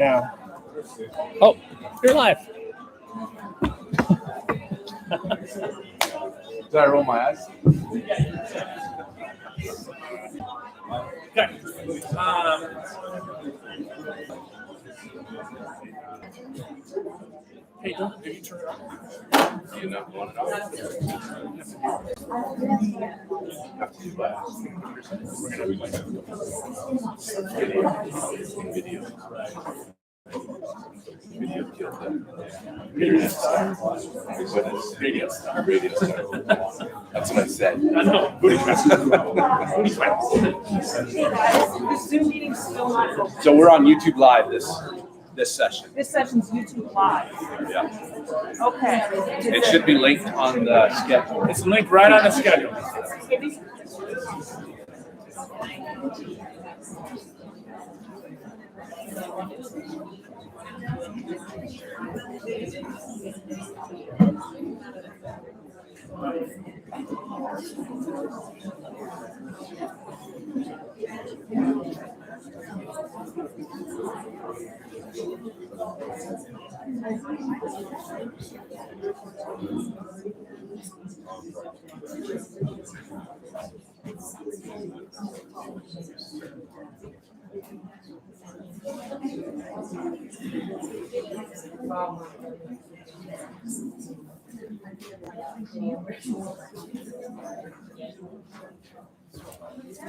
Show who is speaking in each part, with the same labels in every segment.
Speaker 1: Yeah. Oh, you're live.
Speaker 2: Did I roll my eyes?
Speaker 1: Okay. Hey, did you turn it on?
Speaker 2: Do you not want it on? Have to do that. We're gonna do video. Video killed them. Radio star. Radio star. Radio star. That's what I said.
Speaker 1: I know. Booty trap. Booty trap.
Speaker 3: Zoom meeting's still not open.
Speaker 2: So we're on YouTube Live this session.
Speaker 3: This session's YouTube Live.
Speaker 2: Yeah.
Speaker 3: Okay.
Speaker 2: It should be linked on the schedule.
Speaker 1: It's linked right on the schedule.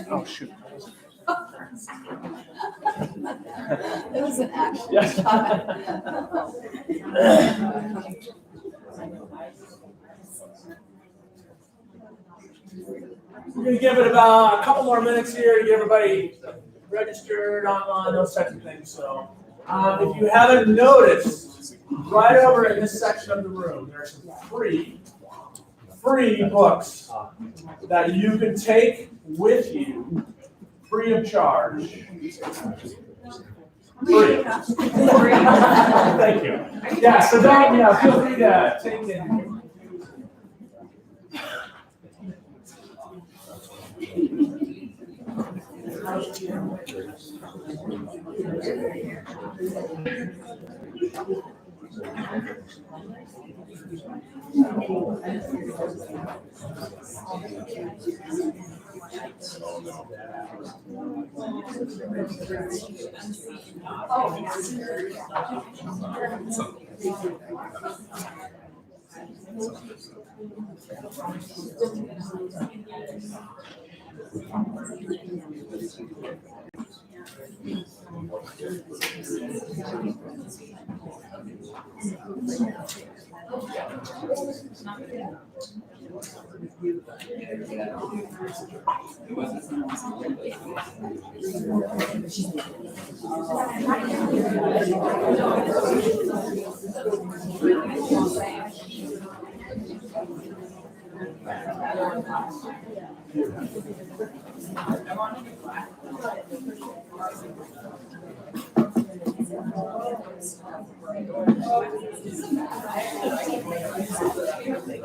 Speaker 1: Oh, shoot.
Speaker 4: It was an action
Speaker 1: We're going to give it about a couple more minutes here to get everybody registered online, those types of things. So if you haven't noticed, right over in this section of the room, there's some free books that you can take with you free of charge. Free. Thank you. Yeah, so don't, feel free to take it.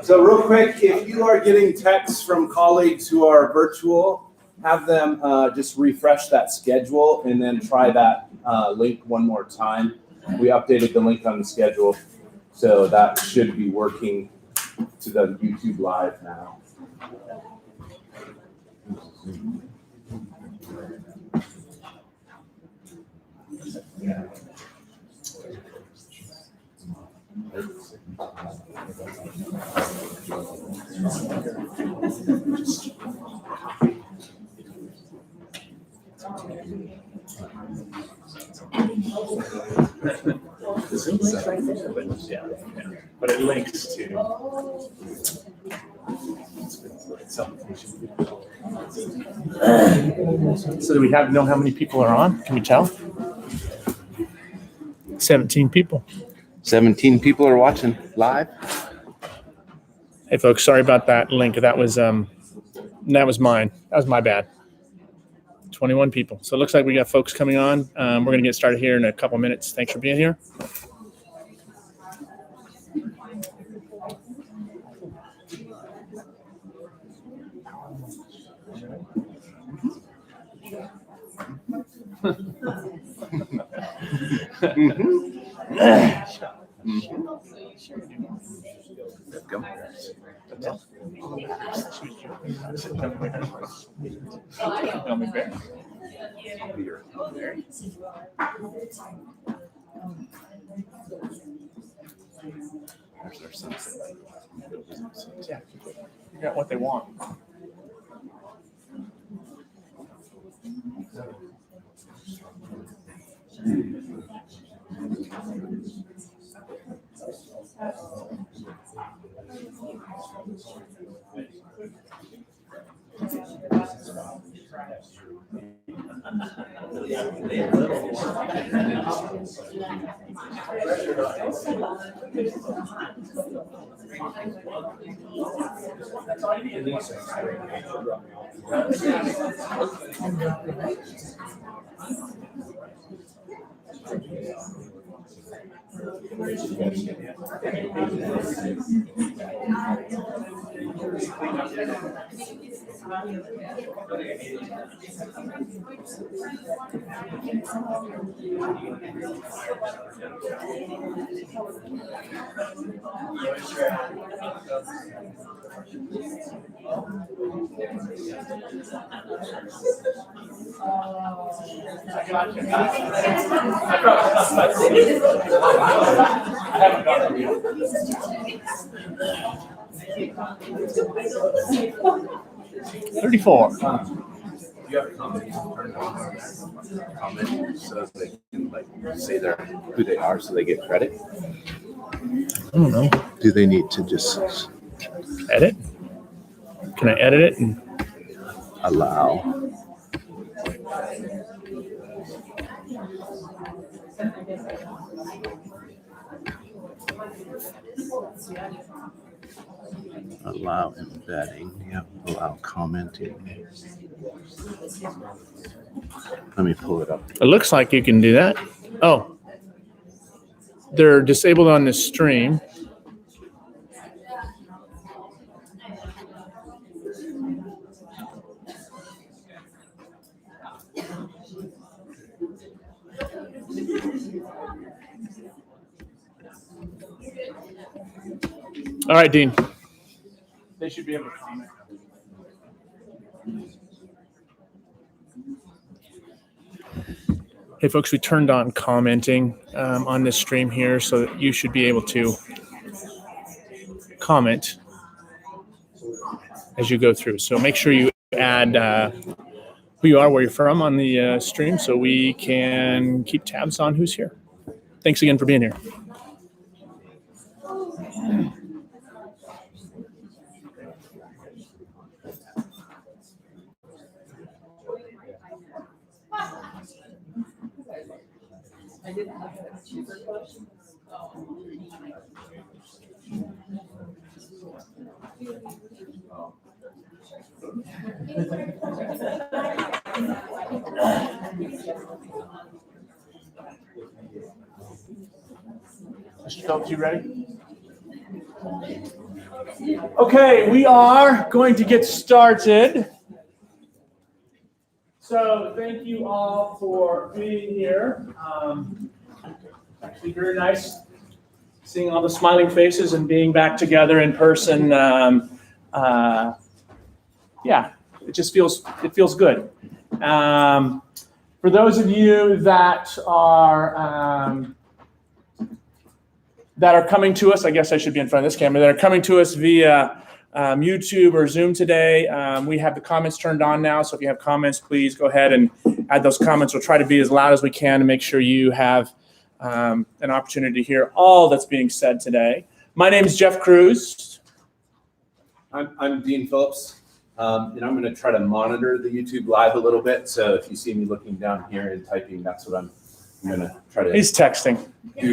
Speaker 5: So real quick, if you are getting texts from colleagues who are virtual, have them just refresh that schedule and then try that link one more time. We updated the link on the schedule, so that should be working to the YouTube Live now.
Speaker 1: But it links to. So do we know how many people are on? Can we tell? 17 people.
Speaker 2: 17 people are watching live.
Speaker 1: Hey folks, sorry about that link. That was mine. That was my bad. 21 people. So it looks like we got folks coming on. We're going to get started here in a couple minutes. Thanks for being here.
Speaker 2: There's their sunset.
Speaker 1: Yeah, figure out what they want. I haven't got it yet. 34.
Speaker 2: You have comments turned on, comment so they can like say who they are so they get credit.
Speaker 1: I don't know.
Speaker 2: Do they need to just
Speaker 1: Edit? Can I edit it? And
Speaker 2: allow? Allow embedding, yep, allow commenting. Let me pull it up.
Speaker 1: it looks like you can do that. Oh, they're disabled on this stream. All right, Dean. They should be able to comment. Hey, folks, we turned on commenting on this stream here, so that you should be able to comment as you go through. So make sure you add who you are, where you're from on the stream, so we can keep tabs on who's here. Thanks again for being here. Mr. Phelps, you ready? Okay, we are going to get started. So thank you all for being here. Actually very nice seeing all the smiling faces and being back together in person. Yeah, it just feels good. For those of you that are coming to us, I guess I should be in front of this camera, that are coming to us via YouTube or Zoom today, we have the comments turned on now. So if you have comments, please go ahead and add those comments. We'll try to be as loud as we can to make sure you have an opportunity to hear all that's being said today. My name is Jeff Cruz.
Speaker 5: I'm Dean Phillips, and I'm going to try to monitor the YouTube live a little bit. So if you see me looking down here and typing, that's what I'm going to try to.
Speaker 1: He's texting.
Speaker 5: Do.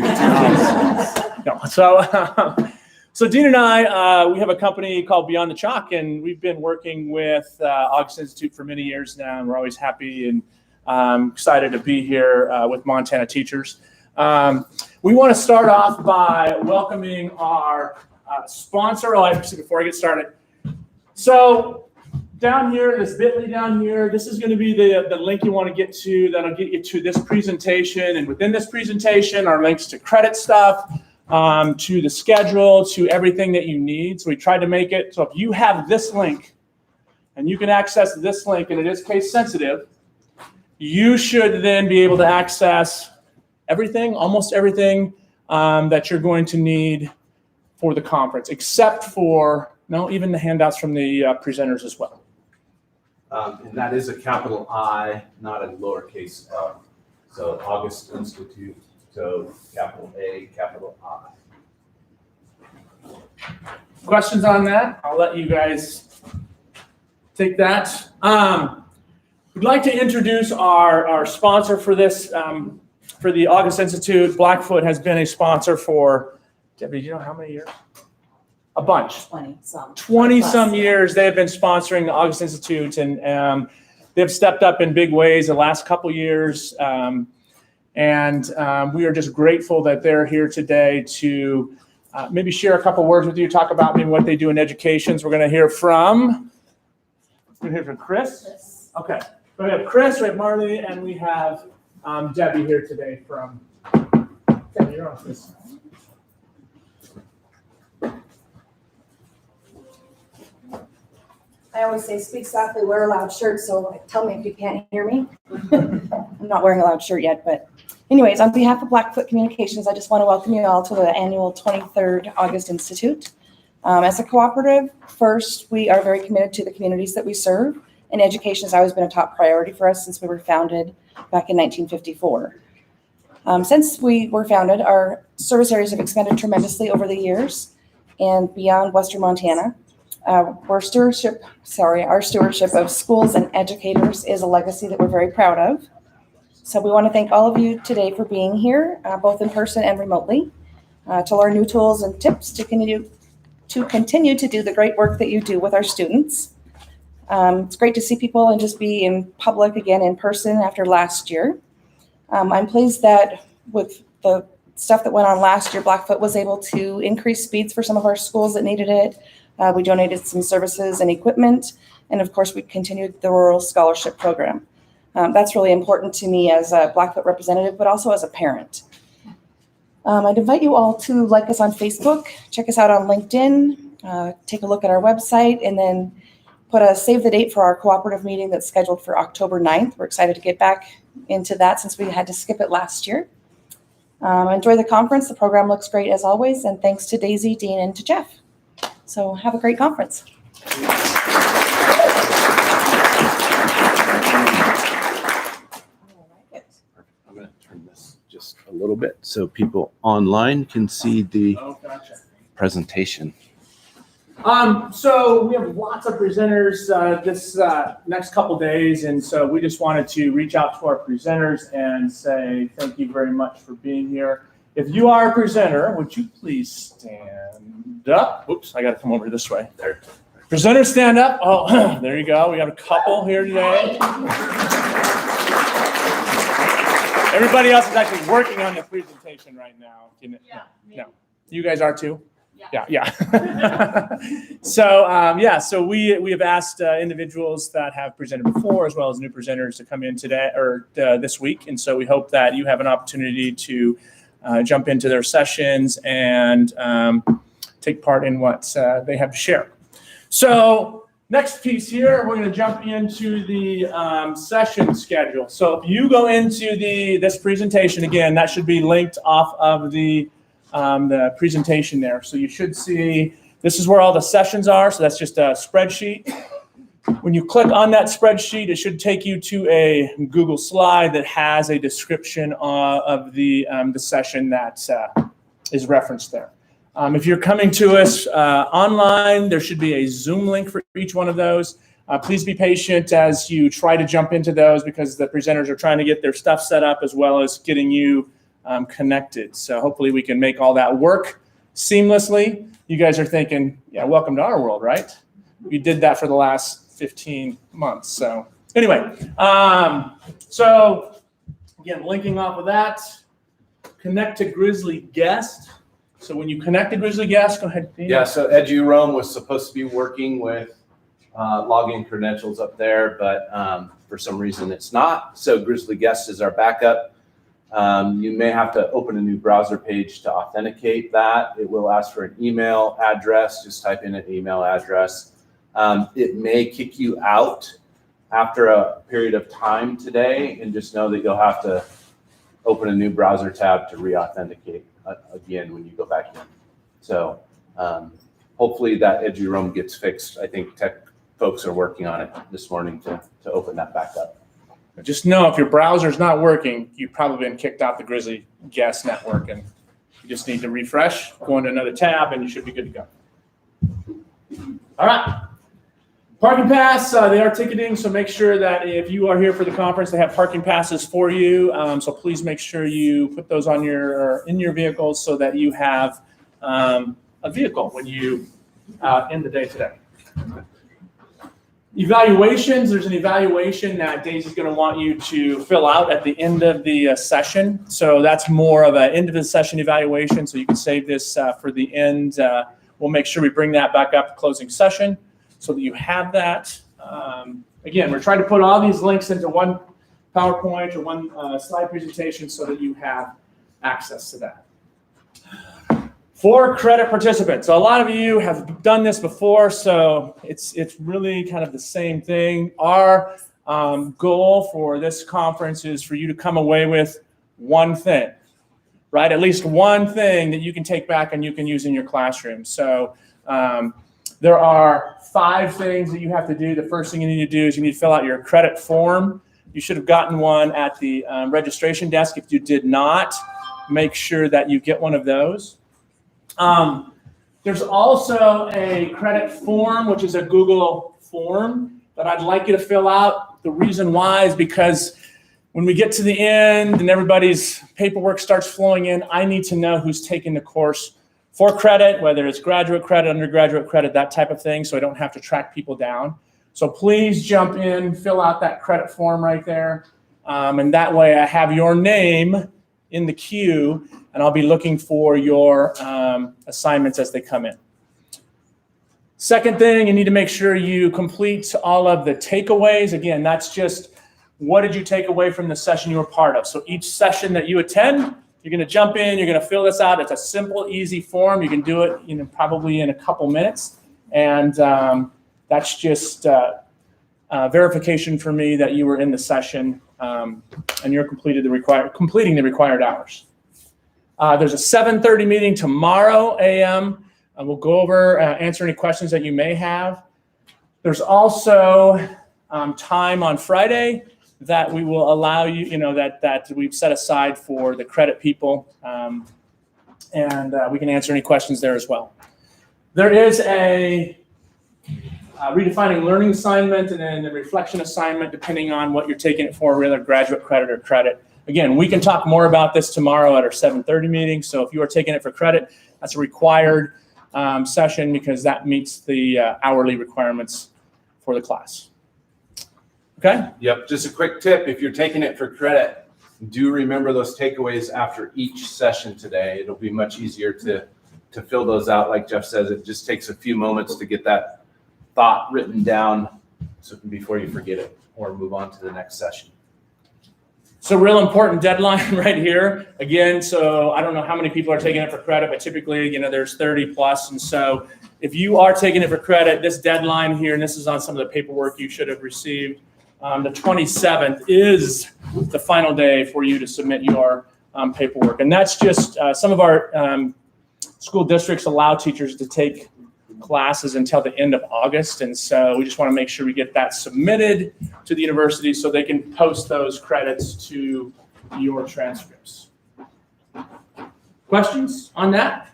Speaker 1: No, so Dean and I, we have a company called Beyond the Chalk, and we've been working with August Institute for many years now, and we're always happy and excited to be here with Montana teachers. We want to start off by welcoming our sponsor. Oh, I have to say before I get started. So down here, this bit.ly down here, this is going to be the link you want to get to. That'll get you to this presentation. And within this presentation are links to credit stuff, to the schedule, to everything that you need. So we tried to make it so if you have this link and you can access this link, and it is case sensitive, you should then be able to access everything, almost everything that you're going to need for the conference, except for, no, even the handouts from the presenters as well.
Speaker 5: And that is a capital I, not a lowercase l. So August Institute, so capital A, capital I.
Speaker 1: Questions on that? I'll let you guys take that. We'd like to introduce our sponsor for this, for the August Institute. Blackfoot has been a sponsor for, Debbie, do you know how many years? A bunch.
Speaker 4: 20-some.
Speaker 1: 20-some years they have been sponsoring the August Institute, and they've stepped up in big ways the last couple years. And we are just grateful that they're here today to maybe share a couple words with you, talk about maybe what they do in education. So we're going to hear from Chris. Okay. So we have Chris, we have Marley, and we have Debbie here today from. Debbie, you're on Chris.
Speaker 6: I always say, speak softly, wear a loud shirt, so tell me if you can't hear me. I'm not wearing a loud shirt yet, but anyways, on behalf of Blackfoot Communications, I just want to welcome you all to the annual 23rd August Institute. As a cooperative, first, we are very committed to the communities that we serve, and education has always been a top priority for us since we were founded back in 1954. Since we were founded, our service areas have expanded tremendously over the years and beyond Western Montana. Our stewardship of schools and educators is a legacy that we're very proud of. So we want to thank all of you today for being here, both in person and remotely, to learn new tools and tips to continue to do the great work that you do with our students. It's great to see people and just be in public again in person after last year. I'm pleased that with the stuff that went on last year, Blackfoot was able to increase speeds for some of our schools that needed it. We donated some services and equipment, and of course, we continued the Rural Scholarship Program. That's really important to me as a Blackfoot representative, but also as a parent. I'd invite you all to like us on Facebook, check us out on LinkedIn, take a look at our website, and then put a save the date for our cooperative meeting that's scheduled for October 9th. We're excited to get back into that since we had to skip it last year. Enjoy the conference. The program looks great as always, and thanks to Daisy, Dean, and to Jeff. So have a great conference.
Speaker 2: I'm going to turn this just a little bit so people online can see the presentation.
Speaker 1: So we have lots of presenters this next couple days, and so we just wanted to reach out to our presenters and say thank you very much for being here. If you are a presenter, would you please stand up? Oops, I got to come over this way. There. Presenters, stand up. Oh, there you go. We have a couple here today. Everybody else is actually working on the presentation right now. No. You guys are too? Yeah. So we have asked individuals that have presented before, as well as new presenters, to come in today or this week, and so we hope that you have an opportunity to jump into their sessions and take part in what they have to share. So next piece here, we're going to jump into the session schedule. So if you go into this presentation, again, that should be linked off of the presentation there. So you should see, this is where all the sessions are. So that's just a spreadsheet. When you click on that spreadsheet, it should take you to a Google slide that has a description of the session that is referenced there. If you're coming to us online, there should be a Zoom link for each one of those. Please be patient as you try to jump into those because the presenters are trying to get their stuff set up as well as getting you connected. So hopefully we can make all that work seamlessly. You guys are thinking, yeah, welcome to our world, right? We did that for the last 15 months. So anyway, so again, linking off of that, connect to Grizzly Guest. So when you connect to Grizzly Guest, go ahead. Dean.
Speaker 5: Yeah, so EduRoam was supposed to be working with login credentials up there, but for some reason it's not. So Grizzly Guest is our backup. You may have to open a new browser page to authenticate that. It will ask for an email address. Just type in an email address. It may kick you out after a period of time today, and just know that you'll have to open a new browser tab to re-authenticate again when you go back in. So hopefully that EduRoam gets fixed. I think tech folks are working on it this morning to open that back up.
Speaker 1: Just know if your browser's not working, you've probably been kicked out the Grizzly Guest network, and you just need to refresh, go into another tab, and you should be good to go. All right. Parking pass, they are ticketing, so make sure that if you are here for the conference, they have parking passes for you. So please make sure you put those on in your vehicles so that you have a vehicle when you end the day today. Evaluations, there's an evaluation that Daisy's going to want you to fill out at the end of the session. So that's more of an end of the session evaluation, so you can save this for the end. We'll make sure we bring that back up to closing session so that you have that. Again, we're trying to put all these links into one PowerPoint or one slide presentation so that you have access to that. For credit participants, so a lot of you have done this before, so it's really kind of the same thing. Our goal for this conference is for you to come away with one thing, right? At least one thing that you can take back and you can use in your classroom. So there are 5 things that you have to do. The first thing you need to do is you need to fill out your credit form. You should have gotten one at the registration desk. If you did not, make sure that you get one of those. There's also a credit form, which is a Google form that I'd like you to fill out. The reason why is because when we get to the end and everybody's paperwork starts flowing in, I need to know who's taking the course for credit, whether it's graduate credit, undergraduate credit, that type of thing, so I don't have to track people down. So please jump in, fill out that credit form right there, and that way I have your name in the queue, and I'll be looking for your assignments as they come in. Second thing, you need to make sure you complete all of the takeaways. Again, that's just what did you take away from the session you were part of. So each session that you attend, you're going to jump in, you're going to fill this out. It's a simple, easy form. You can do it probably in a couple minutes. And that's just verification for me that you were in the session and you're completing the required hours. There's a 7:30 meeting tomorrow a.m. We'll go over, answer any questions that you may have. There's also time on Friday that we will allow you, that we've set aside for the credit people, and we can answer any questions there as well. There is a redefining learning assignment and then the reflection assignment, depending on what you're taking it for, whether graduate credit or credit. Again, we can talk more about this tomorrow at our 7:30 meeting. So if you are taking it for credit, that's a required session because that meets the hourly requirements for the class. Okay?
Speaker 5: Yep, just a quick tip. If you're taking it for credit, do remember those takeaways after each session today. It'll be much easier to fill those out. Like Jeff says, it just takes a few moments to get that thought written down so before you forget it or move on to the next session.
Speaker 1: So real important deadline right here. Again, so I don't know how many people are taking it for credit, but typically, there's 30 plus. And so if you are taking it for credit, this deadline here, and this is on some of the paperwork you should have received, the 27th is the final day for you to submit your paperwork. And that's just some of our school districts allow teachers to take classes until the end of August. And so we just want to make sure we get that submitted to the university so they can post those credits to your transcripts. Questions on that?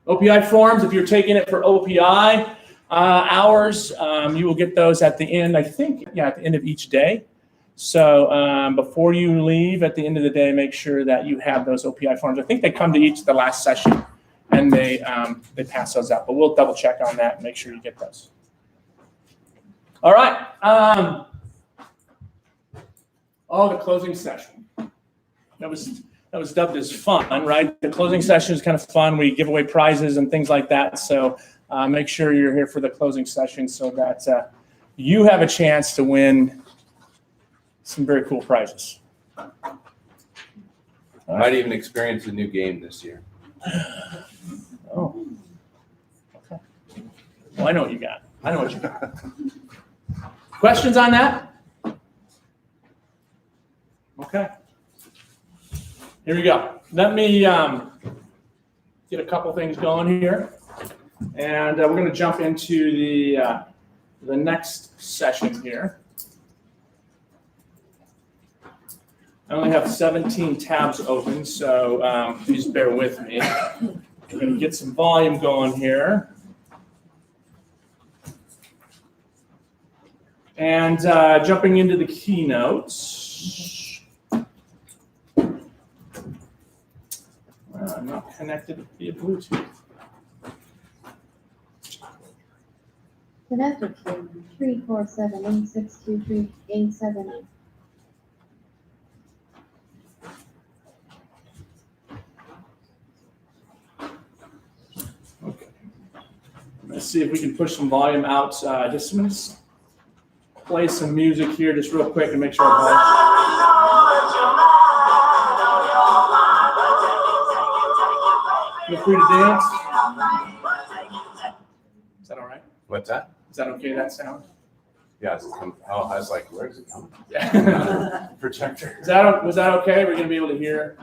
Speaker 1: OPI forms, if you're taking it for OPI hours, you will get those at the end, at the end of each day. So before you leave at the end of the day, make sure that you have those OPI forms. I think they come to each of the last session and they pass those out, but we'll double check on that and make sure you get those. All right. The closing session. That was dubbed as fun, right? The closing session is kind of fun. We give away prizes and things like that. So make sure you're here for the closing session so that you have a chance to win some very cool prizes.
Speaker 2: Might even experience a new game this year.
Speaker 1: Oh, okay. Well, I know what you got. I know what you got. Questions on that? Okay. Here we go. Let me get a couple things going here, and we're going to jump into the next session here. I only have 17 tabs open, so please bear with me. We're going to get some volume going here. And jumping into the keynotes. I'm not connected via Bluetooth.
Speaker 7: Connected to 347-8623-878.
Speaker 1: Okay. Let's see if we can push some volume out. Just a minute. Play some music here just real quick and make sure our volume. Feel free to dance. Is that all right?
Speaker 2: What's that?
Speaker 1: Is that okay, that sound?
Speaker 2: Yeah, I was like, where is it coming?
Speaker 1: Yeah.
Speaker 2: Projector.
Speaker 1: Was that okay? We're going to be able to hear.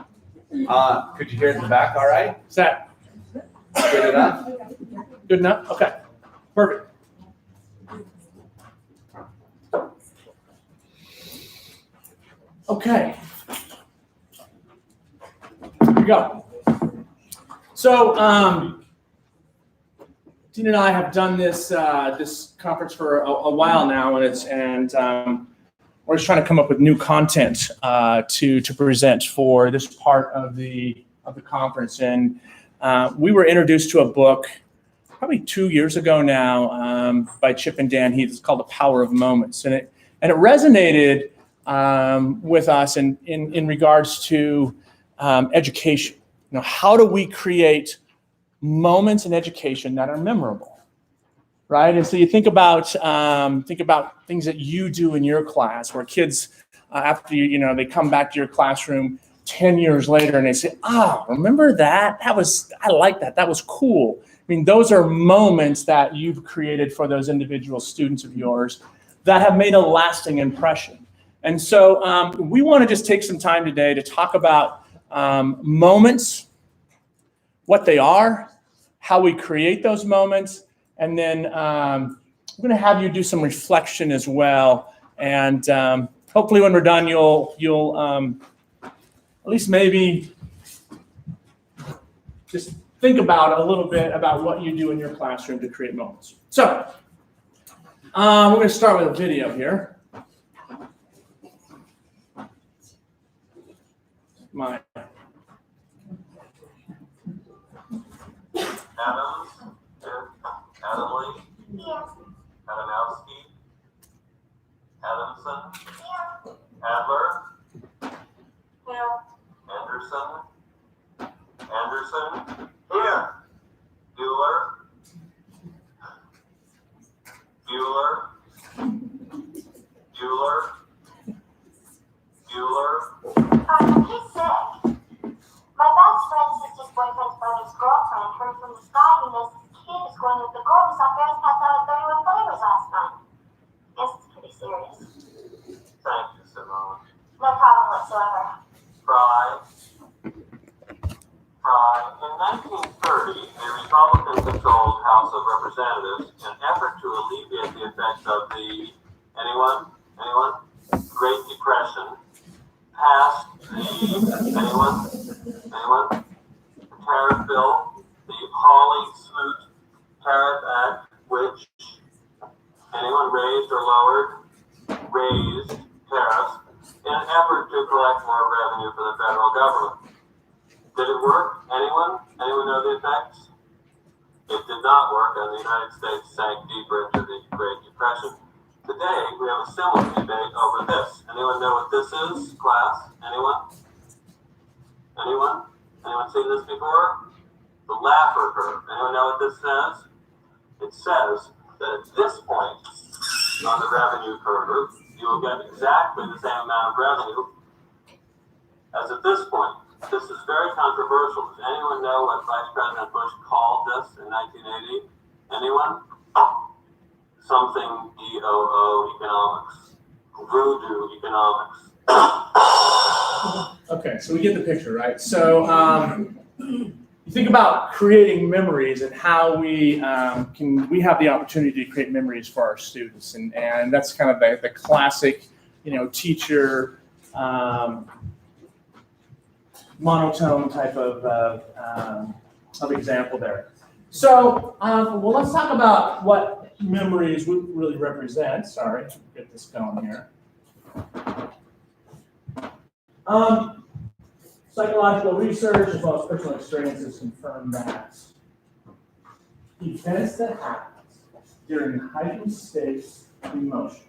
Speaker 2: Could you hear it in the back all right?
Speaker 1: Is that
Speaker 2: Good enough?
Speaker 1: good enough? Okay. Perfect. Okay. Here we go. So, Dean and I have done this this conference for a while now, and we're just trying to come up with new content to present for this part of the conference. And we were introduced to a book probably 2 years ago now by Chip and Dan Heath. It's called The Power of Moments, and it resonated with us in regards to education. You know, how do we create moments in education that are memorable, right? And so you think about things that you do in your class, where kids after they come back to your classroom 10 years later and they say, remember that? I like that. That was cool. I mean, those are moments that you've created for those individual students of yours that have made a lasting impression. And so we want to just take some time today to talk about moments, what they are, how we create those moments, and then I'm going to have you do some reflection as well. And hopefully when we're done, you'll at least maybe just think about a little bit about what you do in your classroom to create moments. So we're going to start with a video here.
Speaker 8: Adams, Adamley, Adamowski, Adamson, Adler, Anderson, here, Bueller,
Speaker 9: He's sick. My best friend's sister's boyfriend's brother's girlfriend heard from the sky he knows his kid is going with the girl who saw Ferris pass out at 31 flavors last night. Guess it's pretty serious.
Speaker 8: Thank you, Simone.
Speaker 9: No problem whatsoever.
Speaker 8: Fry. In 1930, a Republican-controlled House of Representatives, in an effort to alleviate the effects of the, anyone? Great Depression, passed the, anyone? The tariff bill, the Hawley-Smoot Tariff Act, which, anyone raised or lowered? Raised tariffs in an effort to collect more revenue for the federal government. Did it work? Anyone? Anyone know the effects? It did not work, and the United States sank deeper into the Great Depression. Today, we have a similar debate over this. Anyone know what this is, class? Anyone? Anyone seen this before? The Laffer curve. Anyone know what this says? it says that at this point on the revenue curve, you will get exactly the same amount of revenue as at this point. This is very controversial. Does anyone know what Vice President Bush called this in 1980? Anyone? Something EOO economics. Voodoo economics.
Speaker 1: Okay, so we get the picture, right? So you think about creating memories and how we have the opportunity to create memories for our students, and that's kind of the classic, teacher monotone type of example there. So well, let's talk about what memories would really represent. Sorry, get this going here. Psychological research as well as personal experiences confirm that events that happen during heightened states of emotion.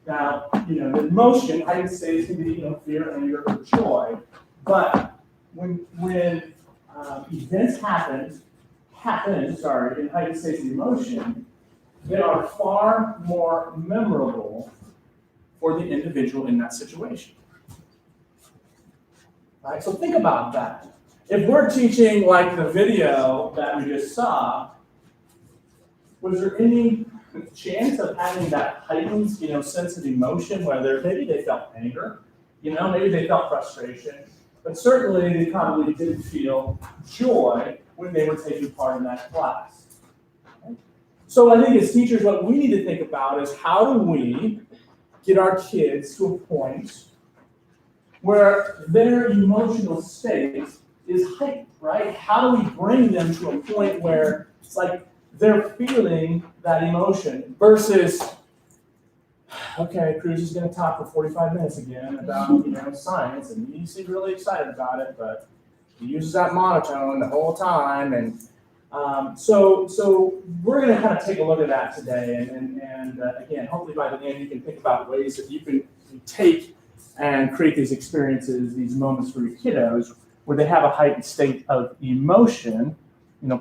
Speaker 1: Now, the emotion, heightened states can be, fear, anger, or joy, but when events happen in heightened states of emotion, they are far more memorable for the individual in that situation. Right, so think about that. If we're teaching like the video that we just saw, was there any chance of having that heightened, sense of emotion, whether maybe they felt anger, maybe they felt frustration, but certainly they probably did feel joy when they were taking part in that class. Okay? So I think as teachers, what we need to think about is how do we get our kids to a point where their emotional state is heightened, right? How do we bring them to a point where it's like they're feeling that emotion versus, okay, Cruz is going to talk for 45 minutes again about, science, and he seems really excited about it, but he uses that monotone the whole time, and so we're going to kind of take a look at that today, and again, hopefully by the end you can think about ways that you can take and create these experiences, these moments for your kiddos where they have a heightened state of emotion,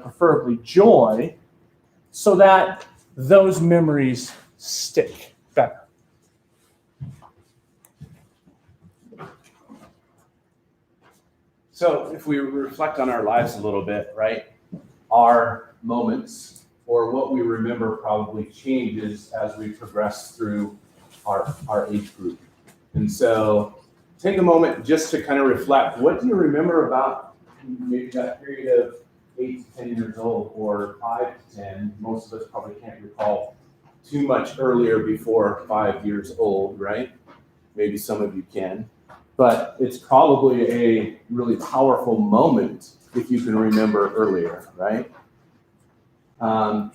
Speaker 1: preferably joy, so that those memories stick better.
Speaker 5: So if we reflect on our lives a little bit, right, our moments or what we remember probably changes as we progress through our age group. And so take a moment just to kind of reflect, what do you remember about maybe that period of 8 to 10 years old or 5 to 10? Most of us probably can't recall too much earlier before 5 years old, right? Maybe some of you can. But it's probably a really powerful moment if you can remember earlier, right? And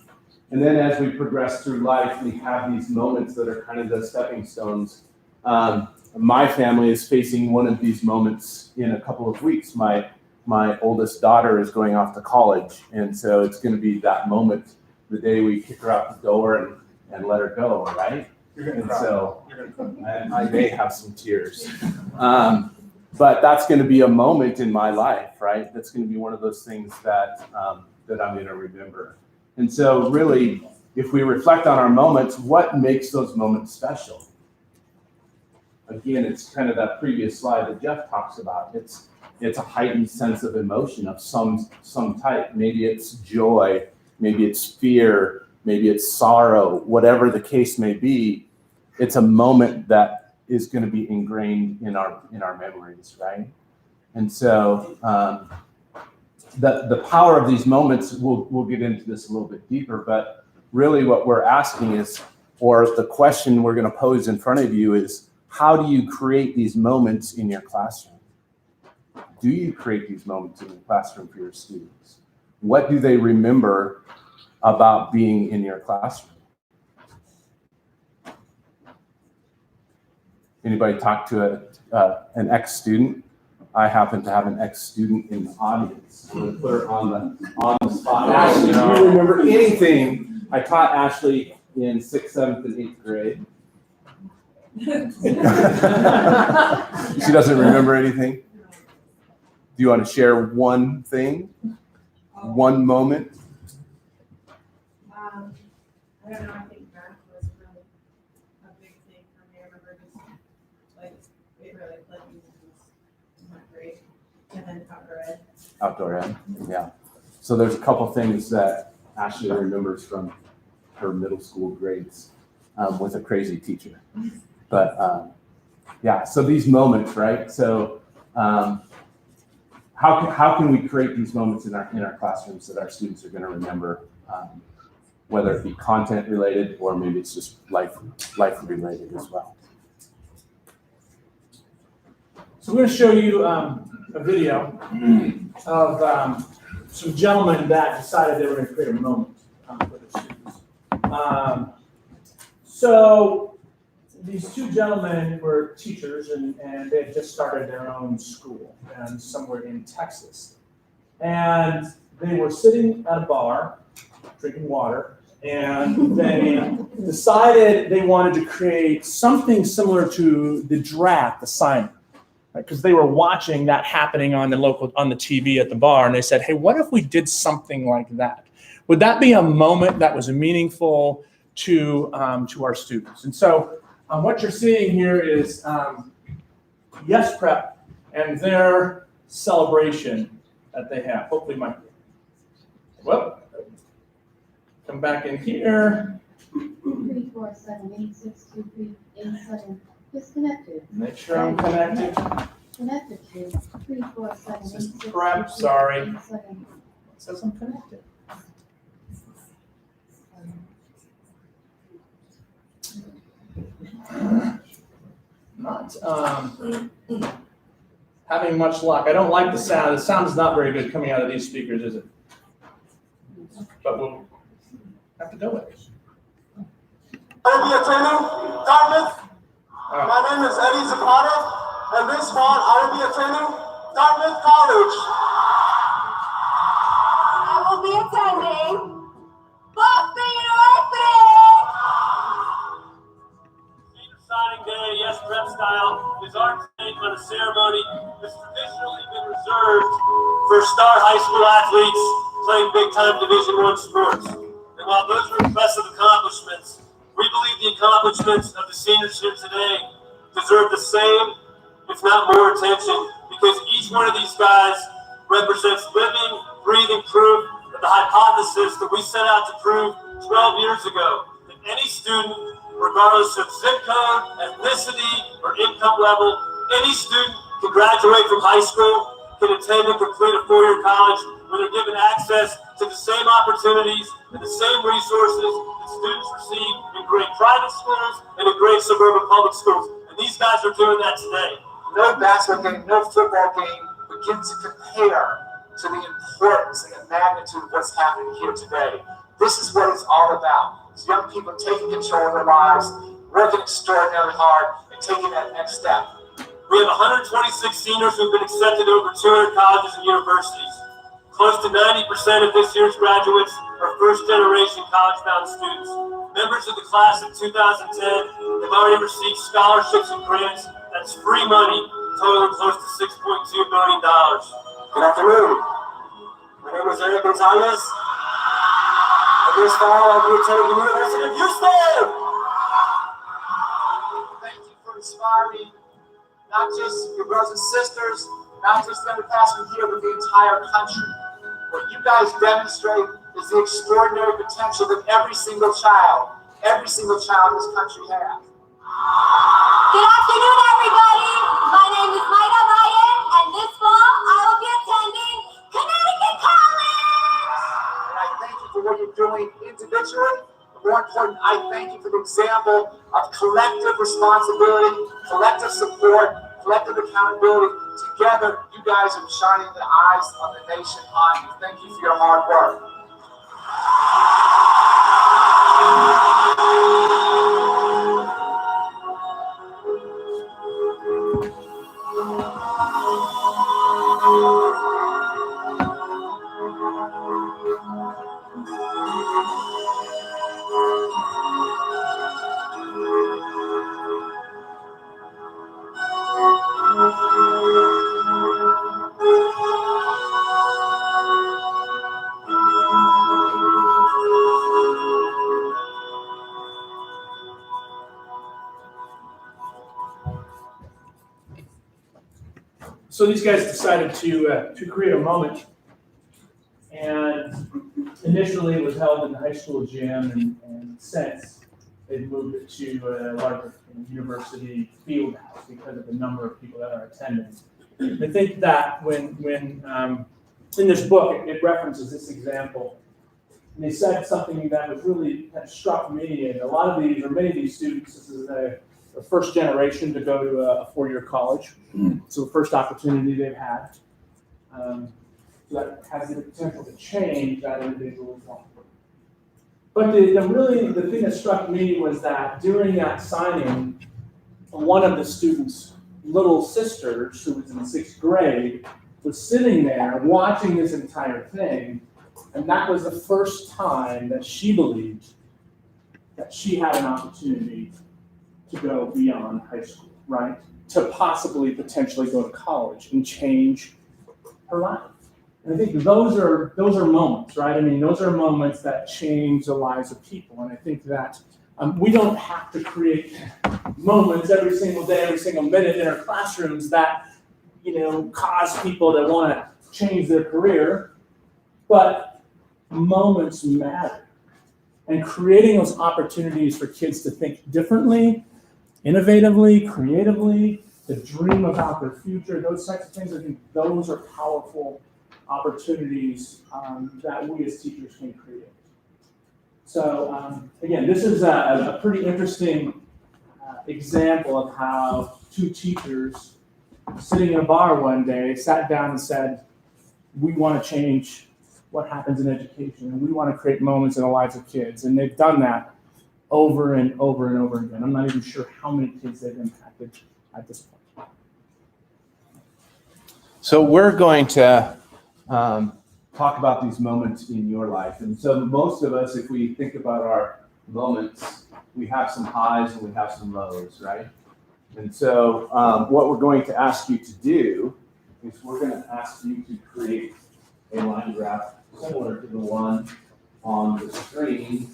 Speaker 5: then as we progress through life, we have these moments that are kind of the stepping stones. My family is facing one of these moments in a couple of weeks. My oldest daughter is going off to college, and so it's going to be that moment, the day we kick her out the door and let her go, right? And so I may have some tears. But that's going to be a moment in my life, right? That's going to be one of those things that I'm going to remember. And so really, if we reflect on our moments, what makes those moments special? Again, it's kind of that previous slide that Jeff talks about. It's a heightened sense of emotion of some type. Maybe it's joy, maybe it's fear, maybe it's sorrow, whatever the case may be. It's a moment that is going to be ingrained in our memories, right? And so the power of these moments, we'll get into this a little bit deeper, but really what we're asking is, or the question we're going to pose in front of you is, how do you create these moments in your classroom? Do you create these moments in your classroom for your students? What do they remember about being in your classroom? Anybody talk to an ex-student? I happen to have an ex-student in the audience. I'm going to put her on the spot. Ashley, do you remember anything? I taught Ashley in 6th, 7th, and 8th grade. She doesn't remember anything? Do you want to share one thing? One moment?
Speaker 7: don't know, I think math was really a big thing for me. I remember just like, we were like playing in my grade, and then
Speaker 5: Outdoor ed, yeah. So there's a couple things that Ashley remembers from her middle school grades with a crazy teacher. But yeah, so these moments, right? So how can we create these moments in our classrooms that our students are going to remember, whether it be content related or maybe it's just life related as well.
Speaker 1: So we're going to show you a video of some gentlemen that decided they were going to create a moment for their students. So these two gentlemen were teachers and they had just started their own school and somewhere in Texas. And they were sitting at a bar drinking water, and they decided they wanted to create something similar to the draft assignment. Because they were watching that happening on the TV at the bar, and they said, "Hey, what if we did something like that? Would that be a moment that was meaningful to our students?" And so, what you're seeing here is Yes Prep and their celebration that they have. Hopefully, come back in here.
Speaker 10: 347-862-387. Disconnected.
Speaker 1: Make sure I'm connected.
Speaker 10: Connected to 347-862-387.
Speaker 1: Prep, sorry. It says I'm connected. Not having much luck. I don't like the sound. The sound is not very good coming out of these speakers, is it? But we'll have to go with it.
Speaker 8: I'll be attending Dartmouth. My name is Eddie Zapata, and this fall I will be attending Dartmouth College.
Speaker 9: I will be attending Boston University.
Speaker 8: Senior signing day, Yes Prep style, is our take on a ceremony that's traditionally been reserved for star high school athletes playing big-time Division I sports. And while those were impressive accomplishments, we believe the accomplishments of the seniors here today deserve the same, if not more, attention, because each one of these guys represents living, breathing proof of the hypothesis that we set out to prove 12 years ago, that any student, regardless of zip code, ethnicity, or income level, any student can graduate from high school, can attend and complete a four-year college, where they're given access to the same opportunities and the same resources that students receive in great private schools and in great suburban public schools. And these guys are doing that today.
Speaker 11: No basketball game, no football game begins to compare to the importance and the magnitude of what's happening here today. This is what it's all about. It's young people taking control of their lives, working extraordinarily hard, and taking that next step.
Speaker 8: We have 126 seniors who've been accepted to over 200 colleges and universities. Close to 90% of this year's graduates are first-generation college-bound students. Members of the class of 2010 have already received scholarships and grants. That's free money, totaling close to $6.2 million.
Speaker 11: Good afternoon. My name is Eric Gonzalez. And this fall, I'll be attending the University of Houston. Thank you for inspiring not just your brothers and sisters, not just the underclassmen here, but the entire country. What you guys demonstrate is the extraordinary potential that every single child in this country has.
Speaker 9: Good afternoon, everybody. My name is Maida Ryan, and this fall I will be attending Connecticut College.
Speaker 11: And I thank you for what you're doing individually. More important, I thank you for the example of collective responsibility, collective support, collective accountability. Together, you guys are shining the eyes of the nation on you. Thank you for your hard work.
Speaker 1: So these guys decided to create a moment, and initially it was held in the high school gym, and since they've moved it to a larger university field house because of the number of people that are attending. I think that when in this book it references this example, and they said something that was really that struck me. And a lot of these, or many of these students, this is the first generation to go to a four-year college, so the first opportunity they've had. So that has the potential to change that individual's life. But the thing that struck me was that during that signing, one of the students' little sisters, who was in 6th grade, was sitting there watching this entire thing, and that was the first time that she believed that she had an opportunity to go beyond high school, right? To possibly potentially go to college and change her life. And I think those are moments, right? I mean, those are moments that change the lives of people. And I think that we don't have to create moments every single day, every single minute in our classrooms that, cause people to want to change their career. But moments matter. And creating those opportunities for kids to think differently, innovatively, creatively, to dream about their future, those types of things, I think those are powerful opportunities that we as teachers can create. So again, this is a pretty interesting example of how two teachers sitting in a bar one day sat down and said, we want to change what happens in education, and we want to create moments in the lives of kids. And they've done that over and over and over again. I'm not even sure how many kids they've impacted at this point.
Speaker 5: So we're going to talk about these moments in your life. And so most of us, if we think about our moments, we have some highs and we have some lows, right? And so what we're going to ask you to do is we're going to ask you to create a line graph similar to the one on the screen,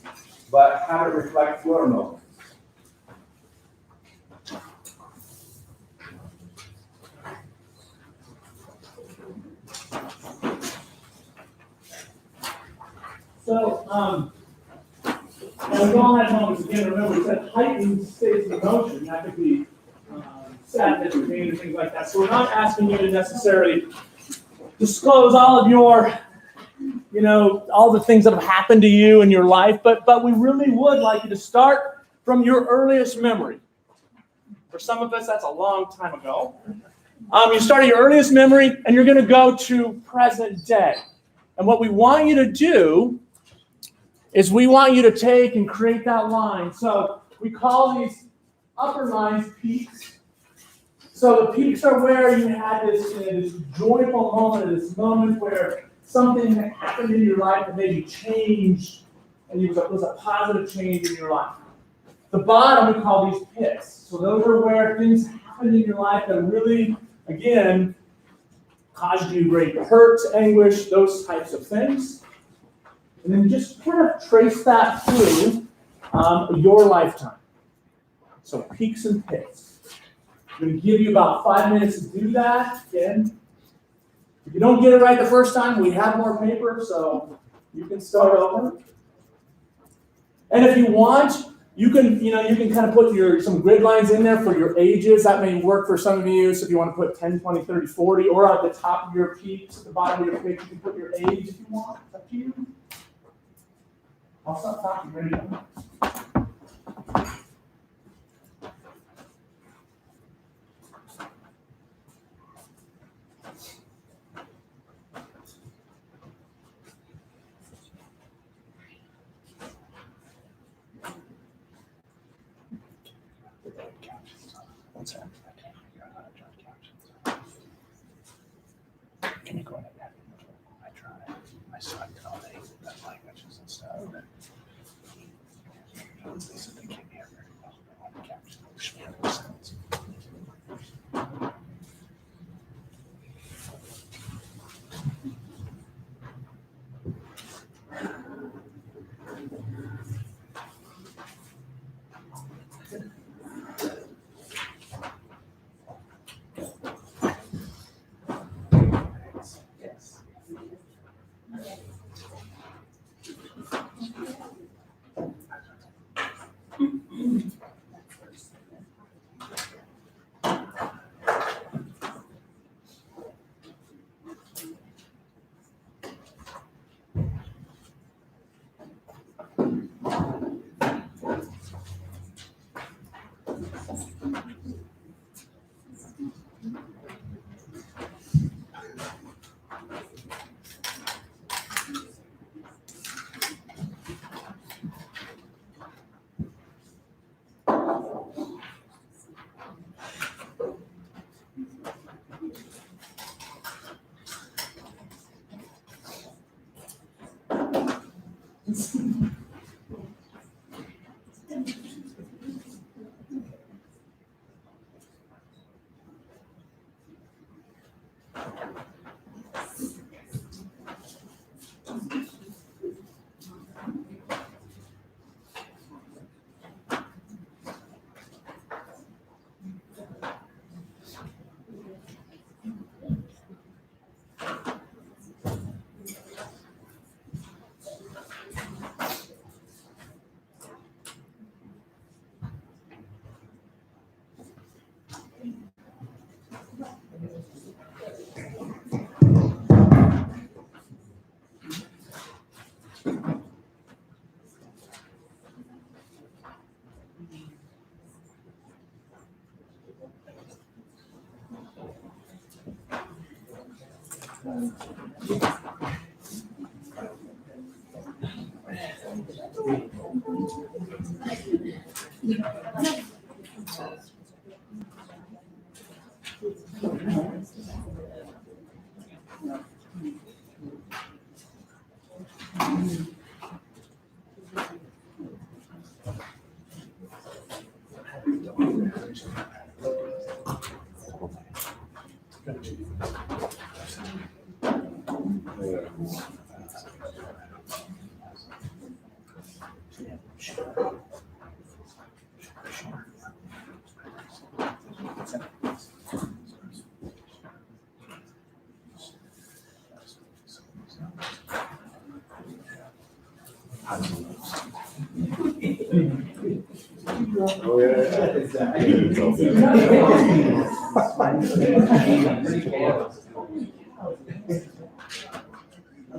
Speaker 5: but have it reflect your moments.
Speaker 1: So, and we all had moments, again, remember, we said heightened states of emotion, that could be sadness or pain and things like that. So we're not asking you to necessarily disclose all of your, all the things that have happened to you in your life, but we really would like you to start from your earliest memory. For some of us, that's a long time ago. You start at your earliest memory, and you're going to go to present day. And what we want you to do is we want you to take and create that line. So we call these upper lines peaks. So the peaks are where you had this, this joyful moment, this moment where something that happened in your life that maybe changed, and it was a positive change in your life. The bottom we call these pits. So those are where things happened in your life that really, again, caused you great hurt, anguish, those types of things. And then just kind of trace that through your lifetime. So peaks and pits. I'm going to give you about 5 minutes to do that. Again, if you don't get it right the first time, we have more paper, so you can start over. And if you want, you can kind of put some grid lines in there for your ages. That may work for some of you. So if you want to put 10, 20, 30, 40, or at the top of your peaks, at the bottom of your peaks, you can put your age if you want. It's up to you. I'll stop talking. Ready to go?
Speaker 2: Can you go ahead? I tried. I selected all the languages and stuff. They said they can't hear very well. They want to capture the sounds.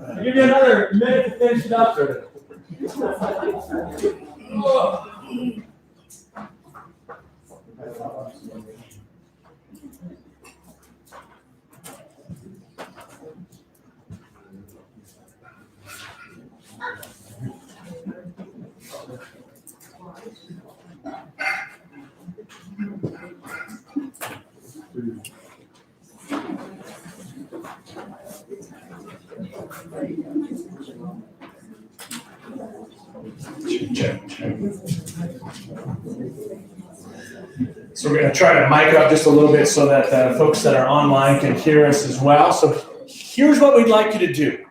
Speaker 1: I'll give you another minute to finish it up.
Speaker 12: So we're going to try to mic up just a little bit so that folks that are online can hear us as well. So here's what we'd like you to do.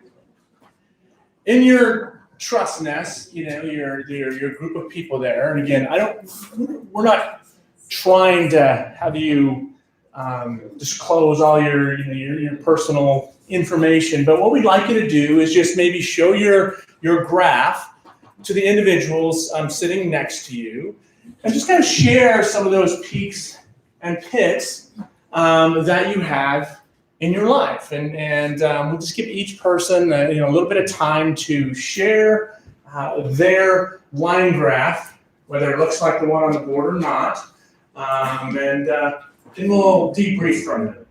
Speaker 12: In your trust nest, you know, your group of people there, and again, we're not trying to have you disclose all your personal information, but what we'd like you to do is just maybe show your graph to the individuals sitting next to you, and just kind of share some of those peaks and pits that you have in your life, and we'll just give each person a little bit of time to share their line graph, whether it looks like the one on the board or not, and then we'll debrief from it.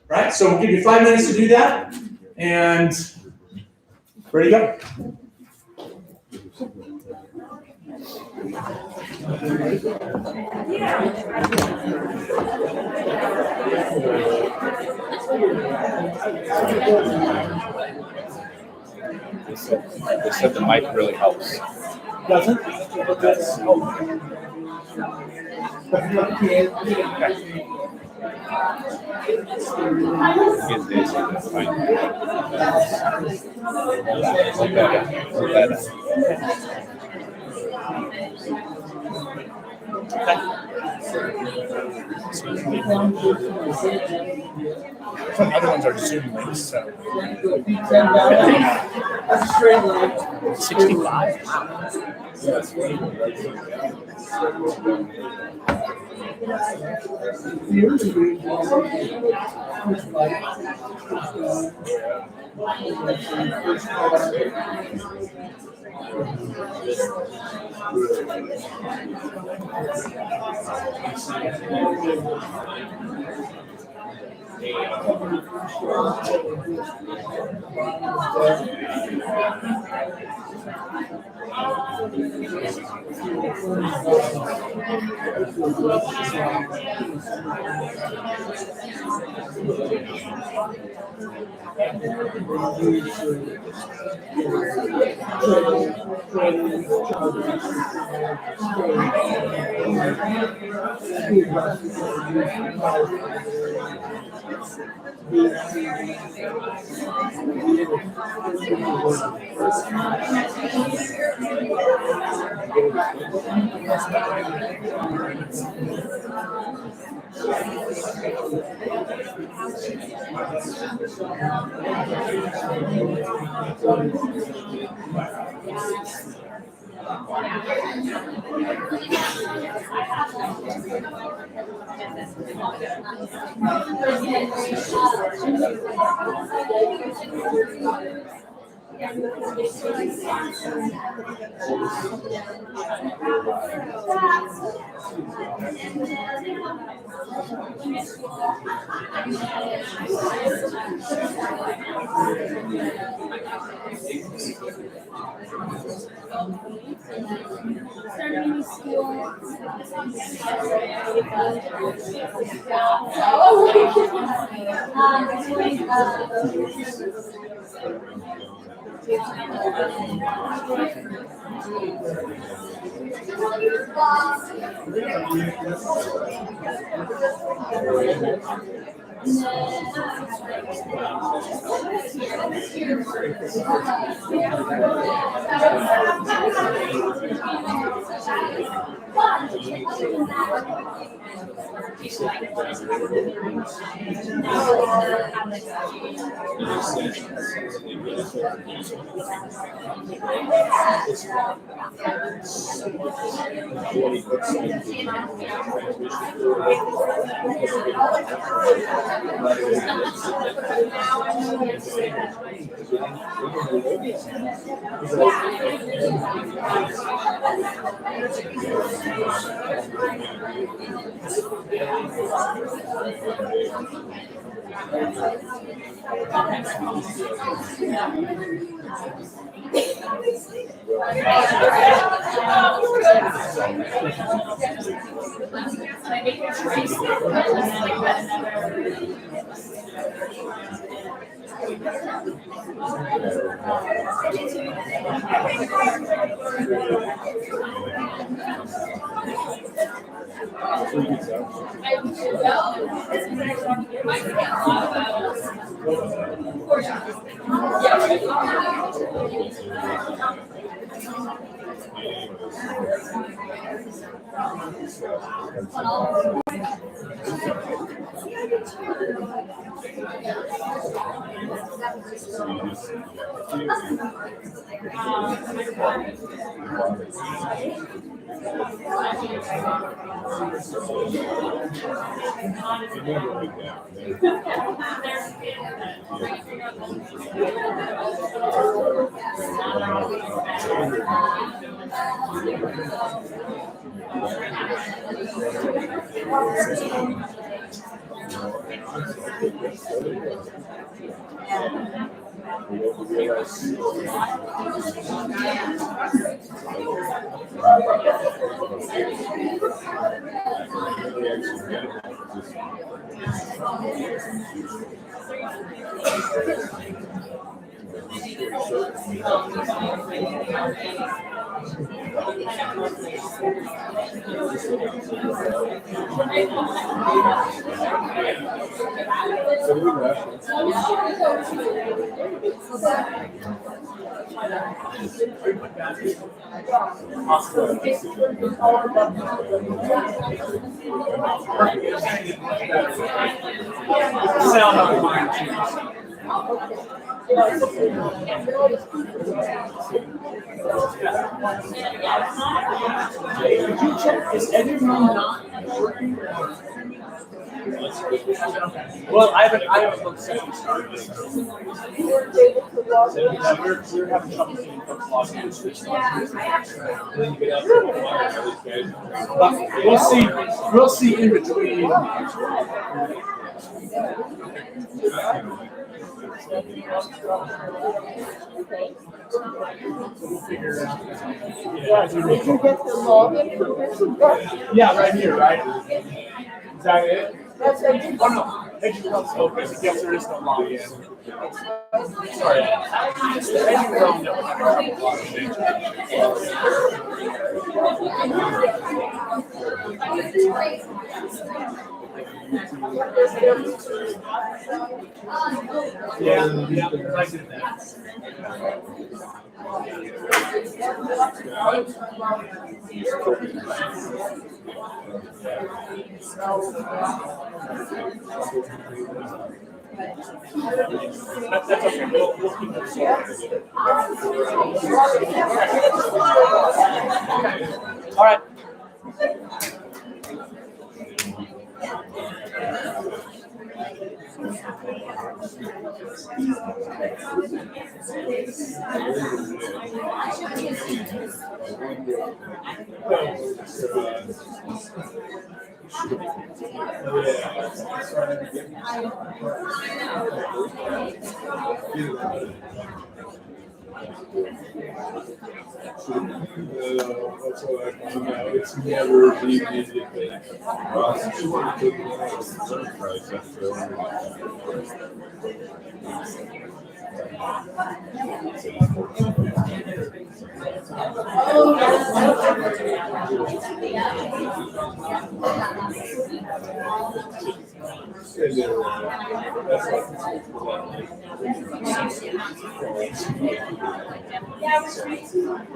Speaker 12: Right? So we'll give you 5 minutes to do that, and ready to go.
Speaker 2: They said the mic really helps.
Speaker 1: Doesn't?
Speaker 2: Yes. Get this and find
Speaker 12: Some other ones are Zoom links, so.
Speaker 1: That's a straight line.
Speaker 12: 65?
Speaker 1: Sound of mine too. Did you check, is everyone not working? Well, I haven't looked since we started. Yeah, we're having trouble getting folks logged in. But we'll see in between. Yeah, did you get the login permission? Yeah, right here, right? Is that it? That's it. Oh no, Edge becomes open. Yes, there is no login. Sorry. Edge becomes yeah, I did that. That's okay. We'll keep it. All right.
Speaker 13: It's never immediately.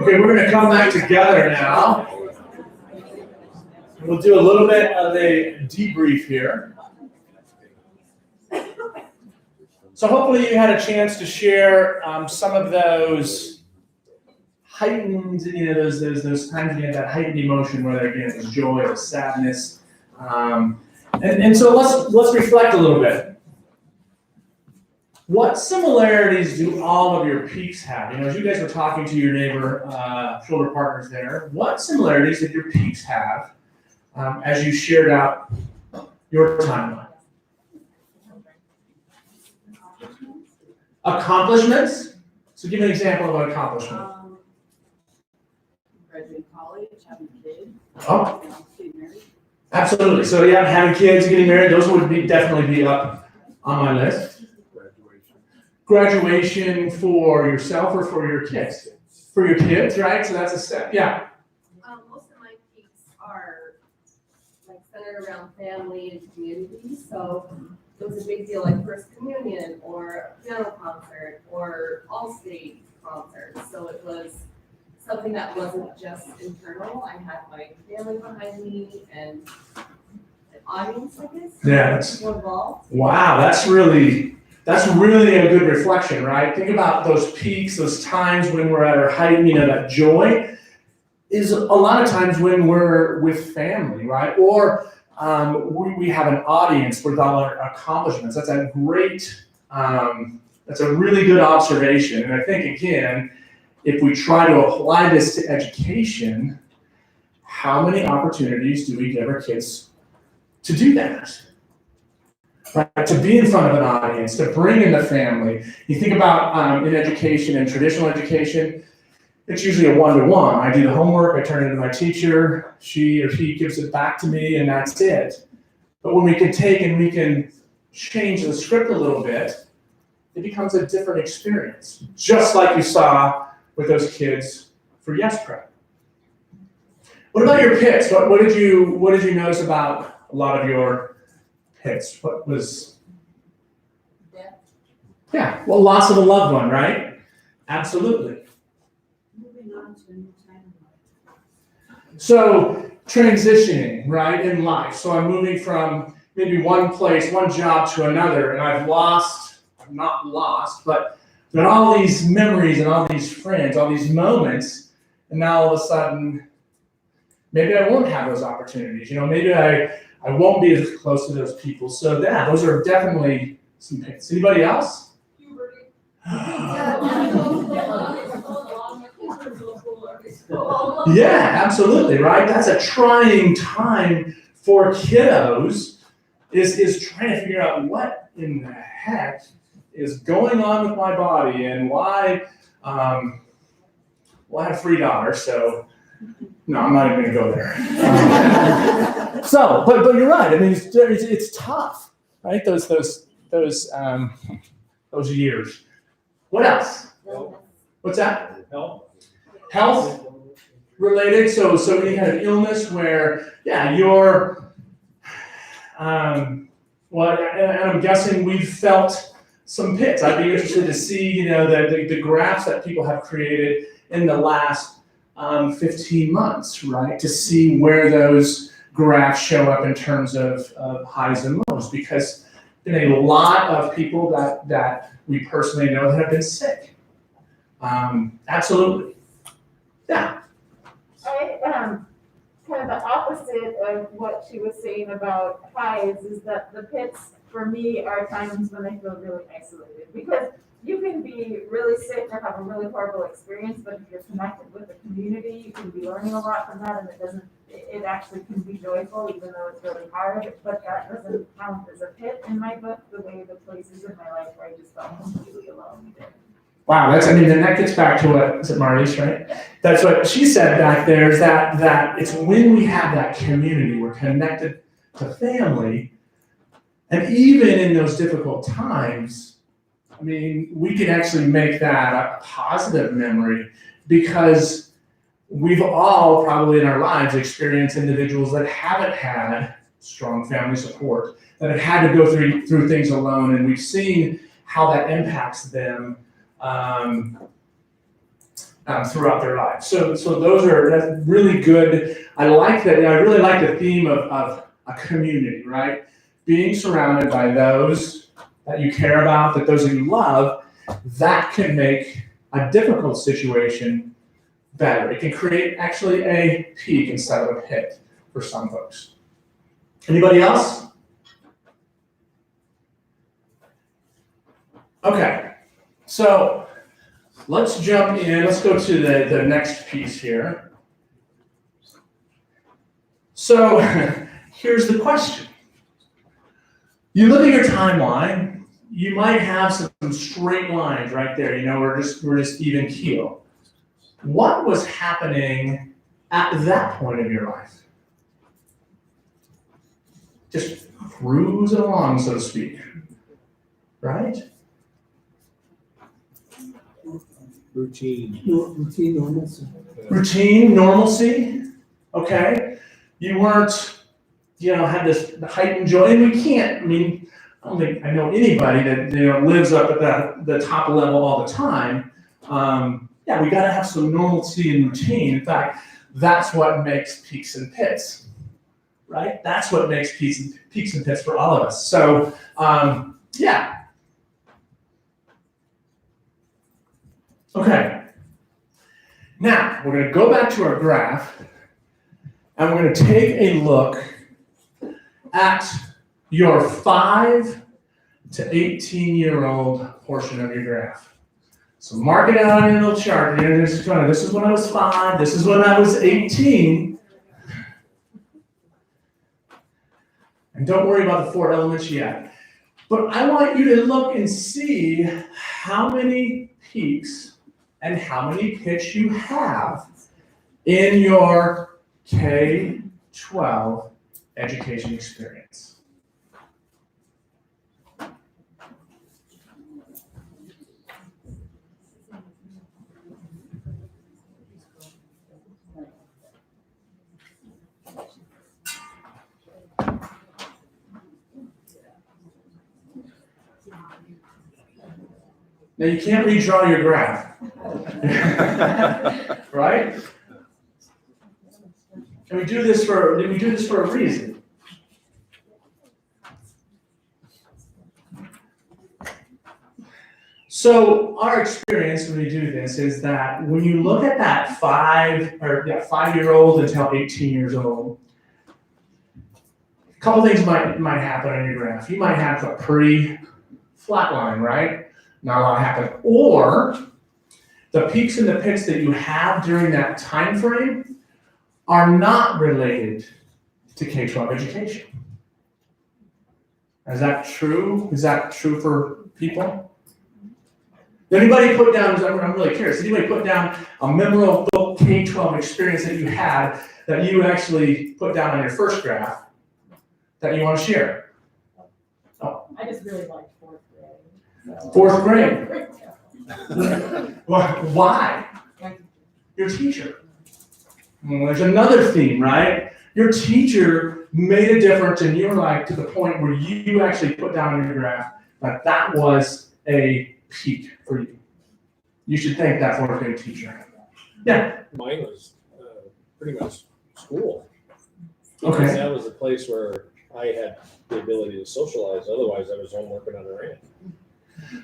Speaker 12: Okay, we're going to come back together now. We'll do a little bit of a debrief here. So hopefully you had a chance to share some of those heightened, those times when you had that heightened emotion, whether again it was joy or sadness. And so let's reflect a little bit. What similarities do all of your peaks have? As you guys were talking to your neighbor, shoulder partners there, what similarities did your peaks have as you shared out your timeline? Accomplishments? So give me an example of an accomplishment.
Speaker 7: Graduating college, having kids.
Speaker 12: Oh,
Speaker 7: Getting married.
Speaker 12: absolutely. So yeah, having kids, getting married, those would definitely be up on my list. Graduation for yourself or for your kids? For your kids, right? So that's a step. Yeah.
Speaker 14: Most of my peaks are like centered around family and community. So it was a big deal, like First Communion or a piano concert or all-state concerts. So it was something that wasn't just internal. I had my family behind me and an audience, I guess.
Speaker 12: Yeah. That's,
Speaker 14: more involved.
Speaker 12: wow, that's really a good reflection, right? Think about those peaks, those times when we're at our height, that joy is a lot of times when we're with family, right? Or we have an audience with all our accomplishments. That's a great, that's a really good observation. And I think, again, if we try to apply this to education, how many opportunities do we give our kids to do that? Right, to be in front of an audience, to bring in the family. You think about in education, in traditional education, it's usually a one-to-one. I do the homework, I turn it into my teacher, she or he gives it back to me, and that's it. But when we can take and we can change the script a little bit, it becomes a different experience. Just like you saw with those kids for Yes Prep. What about your picks? What did you notice about a lot of your hits? What was? Yeah, well, loss of a loved one, right? Absolutely.
Speaker 7: Moving on to a new time.
Speaker 12: So transitioning, right, in life. So I'm moving from maybe one place, one job to another, and I've not lost, but got all these memories and all these friends, all these moments, and now all of a sudden, maybe I won't have those opportunities. Maybe I won't be as close to those people. So yeah, those are definitely some hits. Anybody else? Yeah, absolutely, right? That's a trying time for kiddos, is trying to figure out what in the heck is going on with my body and why. Well, I have 3 daughters, so no, I'm not even going to go there. So, but you're right. I mean, it's tough, right? Those years. What else? What's that? Health related. So any kind of illness where, yeah, you're. Well, and I'm guessing we've felt some pits. I'd be interested to see, the graphs that people have created in the last 15 months, right? To see where those graphs show up in terms of highs and lows, because there have been a lot of people that we personally know that have been sick. Absolutely. Yeah.
Speaker 15: Kind of the opposite of what she was saying about highs is that the pits
Speaker 7: for me, are times when I feel really isolated, because you can be really sick or have a really horrible experience, but if you're connected with the community, you can be learning a lot from that, and it actually can be joyful, even though it's really hard, but that doesn't count as a pit in my book, the way the places in my life where I just felt completely alone did.
Speaker 12: Wow, and that gets back to what, is it Marlies, right? That's what she said back there, is that it's when we have that community, we're connected to family, and even in those difficult times, I mean, we can actually make that a positive memory, because we've all probably in our lives experienced individuals that haven't had strong family support, that have had to go through things alone, and we've seen how that impacts them throughout their lives. So that's really good. I really like the theme of a community, right? Being surrounded by those that you care about, those that you love, that can make a difficult situation better. It can create actually a peak instead of a pit for some folks. Anybody else? Okay, so let's jump in. Let's go to the next piece here. So here's the question. You look at your timeline, you might have some straight lines right there. You know, we're just even keel. What was happening at that point of your life? Just cruising along, so to speak, right?
Speaker 13: Routine, normalcy.
Speaker 12: Routine, normalcy, okay? You weren't, had this heightened joy, and we can't, I don't think I know anybody that, lives up at the top level all the time. We gotta have some normalcy and routine. In fact, that's what makes peaks and pits, right? That's what makes peaks and pits for all of us. So, Okay. Now, we're gonna go back to our graph, and we're gonna take a look at your 5 to 18-year-old portion of your graph. So mark it out on your little chart. This is when I was 5, this is when I was 18. And don't worry about the 4 elements yet. But I want you to look and see how many peaks and how many pits you have in your K-12 education experience. Now you can't redraw your graph, right? And we do this for a reason. So our experience when we do this is that when you look at that 5-year-old until 18 years old, a couple things might happen on your graph. You might have a pretty flat line, right? Not a lot happen. Or the peaks and the pits that you have during that time frame are not related to K-12 education. Is that true? Is that true for people? Anybody put down, I'm really curious, anybody put down a memorable K-12 experience that you had that you actually put down on your first graph that you want to share? Oh.
Speaker 7: I just really liked 4th grade. So.
Speaker 12: 4th grade? Why? Your teacher. Well, there's another theme, right? Your teacher made a difference in your life to the point where you actually put down on your graph that was a peak for you. You should thank that 4th grade teacher. Yeah.
Speaker 13: Mine was pretty much school.
Speaker 12: Okay.
Speaker 13: Because that was a place where I had the ability to socialize. Otherwise, I was home working on the ranch.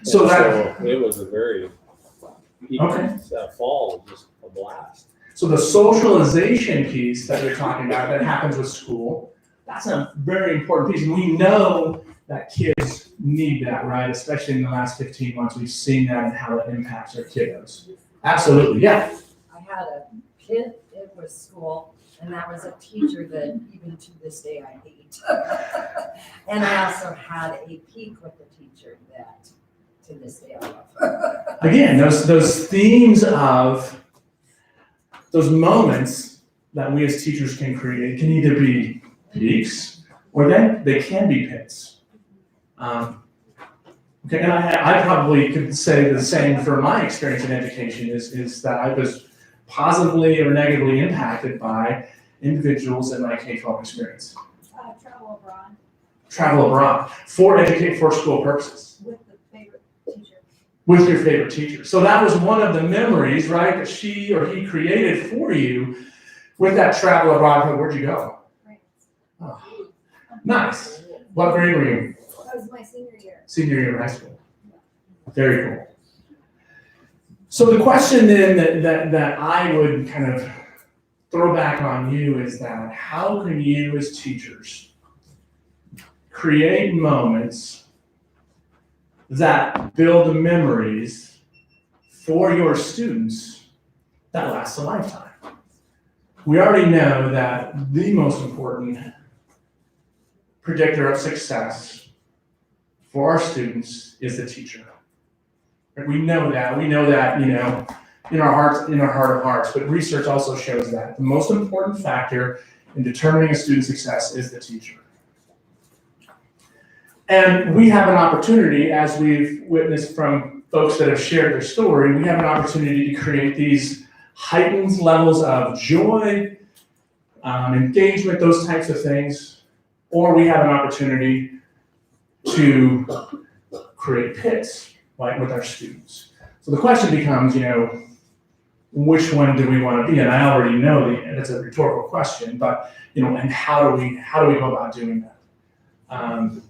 Speaker 13: So it was a very that fall was just a blast.
Speaker 12: So the socialization piece that you're talking about that happens with school, that's a very important piece. And we know that kids need that, right? Especially in the last 15 months, we've seen that and how it impacts our kiddos. Absolutely, yeah.
Speaker 15: I had a kid at was school, and that was a teacher that even to this day I hate. And I also had a peak with the teacher that to this day I love.
Speaker 12: Again, those themes of those moments that we as teachers can create can either be peaks or they can be pits. Okay, and I probably could say the same for my experience in education is that I was positively or negatively impacted by individuals in my K-12 experience.
Speaker 10: Travel abroad.
Speaker 12: Travel abroad for school purposes.
Speaker 10: With the favorite teacher.
Speaker 12: With your favorite teacher. So that was one of the memories, right, that she or he created for you with that travel abroad. Where'd you go? Oh, nice. What grade were you?
Speaker 10: That was my senior year.
Speaker 12: Senior year of high school. Very cool. So the question then that I would kind of throw back on you is that how can you as teachers create moments that build memories for your students that last a lifetime? We already know that the most important predictor of success for our students is the teacher. We know that, in our heart of hearts, but research also shows that the most important factor in determining a student's success is the teacher. And we have an opportunity, as we've witnessed from folks that have shared their story, we have an opportunity to create these heightened levels of joy, engagement, those types of things, or we have an opportunity to create pits, like with our students. So the question becomes, which one do we want to be? And I already know it's a rhetorical question, but and how do we go about doing that?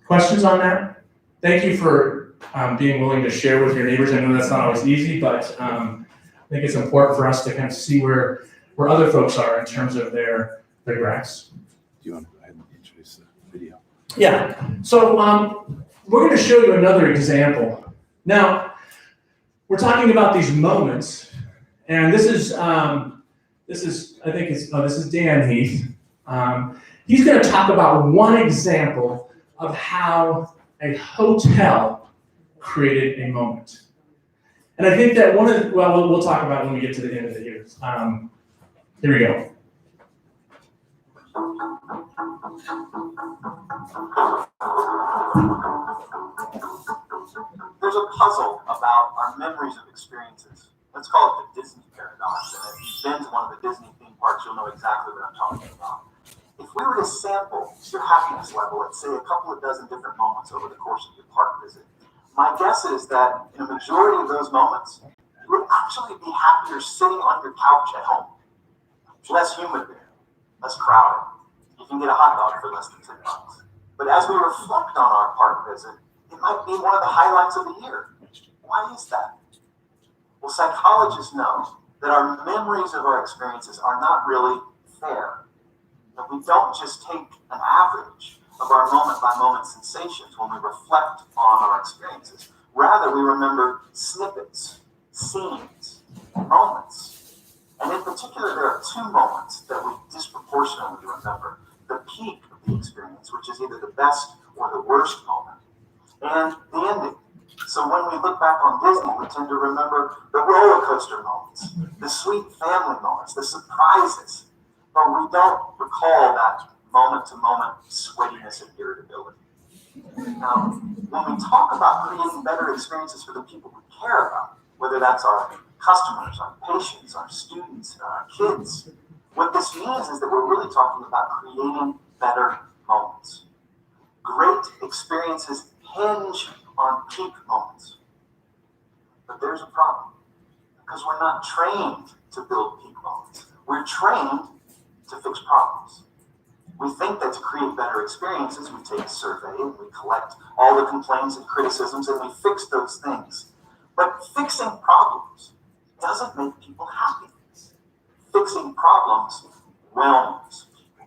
Speaker 12: Questions on that? Thank you for being willing to share with your neighbors. I know that's not always easy, but I think it's important for us to kind of see where other folks are in terms of their graphs.
Speaker 2: Do you want to go ahead and introduce the video?
Speaker 12: Yeah. So we're going to show you another example. Now, we're talking about these moments, and this is Dan Heath. He's going to talk about one example of how a hotel created a moment. And I think that we'll talk about it when we get to the end of the year. Here we go.
Speaker 11: There's a puzzle about our memories of experiences. Let's call it the Disney paradox. And if you've been to one of the Disney theme parks, you'll know exactly what I'm talking about. If we were to sample your happiness level at, say, a couple of dozen different moments over the course of your park visit, my guess is that in a majority of those moments, you would actually be happier sitting on your couch at home. It's less humid there, less crowded. You can get a hot dog for less than $10. But as we reflect on our park visit, it might be one of the highlights of the year. Why is that? Well, psychologists know that our memories of our experiences are not really fair. That we don't just take an average of our moment-by-moment sensations when we reflect on our experiences. Rather, we remember snippets, scenes, moments. And in particular, there are two moments that we disproportionately remember. The peak of the experience, which is either the best or the worst moment, and the ending. So when we look back on Disney, we tend to remember the roller coaster moments, the sweet family moments, the surprises, but we don't recall that moment-to-moment sweatiness and irritability. Now, when we talk about creating better experiences for the people we care about, whether that's our customers, our patients, our students, our kids, what this means is that we're really talking about creating better moments. Great experiences hinge on peak moments. But there's a problem, because we're not trained to build peak moments. We're trained to fix problems. We think that to create better experiences, we take a survey and we collect all the complaints and criticisms and we fix those things. But fixing problems doesn't make people happy. Fixing problems whelms people.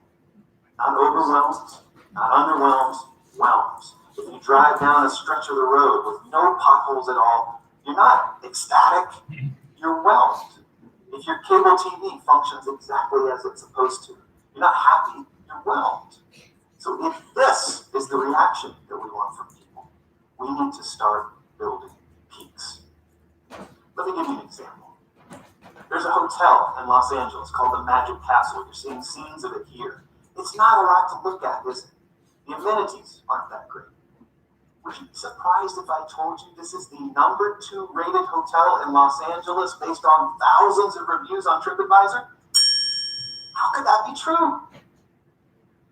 Speaker 8: Not overwhelmed, not underwhelmed, whelmed. If you drive down a stretch of the road with no potholes at all, you're not ecstatic, you're whelmed. If your cable TV functions exactly as it's supposed to, you're not happy, you're whelmed. So if this is the reaction that we want from people, we need to start building peaks. Let me give you an example. There's a hotel in Los Angeles called the Magic Castle. You're seeing scenes of it here. It's not a lot to look at, is it? The amenities aren't that great. Would you be surprised if I told you this is the #2 rated hotel in Los Angeles based on thousands of reviews on TripAdvisor? How could that be true?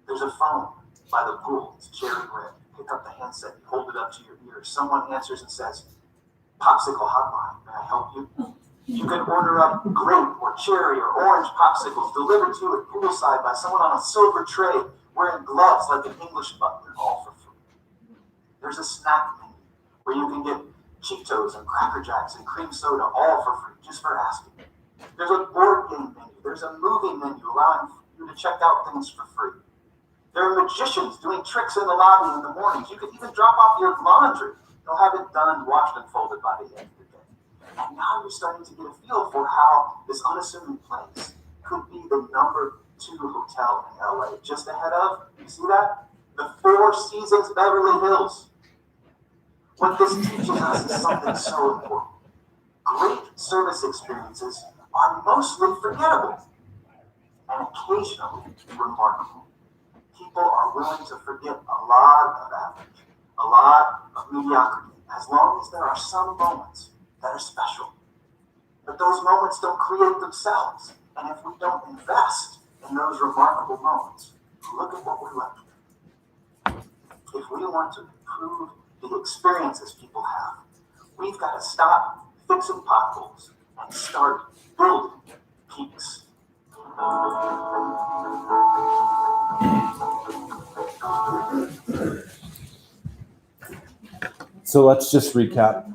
Speaker 8: There's a phone by the pool. It's cherry red. Pick up the handset, you hold it up to your ear. Someone answers and says, "Popsicle hotline, may I help you?" You can order up grape or cherry or orange popsicles delivered to you at poolside by someone on a silver tray wearing gloves like an English butler, all for free. There's a snack menu where you can get Cheetos and Cracker Jacks and cream soda, all for free, just for asking. There's a board game menu. There's a movie menu allowing you to check out things for free. There are magicians doing tricks in the lobby in the mornings. You can even drop off your laundry. You'll have it done, washed, and folded by the end of the day. And now you're starting to get a feel for how this unassuming place could be the #2 hotel in LA, just ahead of, you see that? The Four Seasons Beverly Hills. What this teaches us is something so important. Great service experiences are mostly forgettable and occasionally remarkable. People are willing to forget a lot of average, a lot of mediocrity, as long as there are some moments that are special. But those moments don't create themselves. And if we don't invest in those remarkable moments, look at what we're left with. If we want to improve the experiences people have, we've got to stop fixing potholes and start building peaks.
Speaker 5: So let's just recap.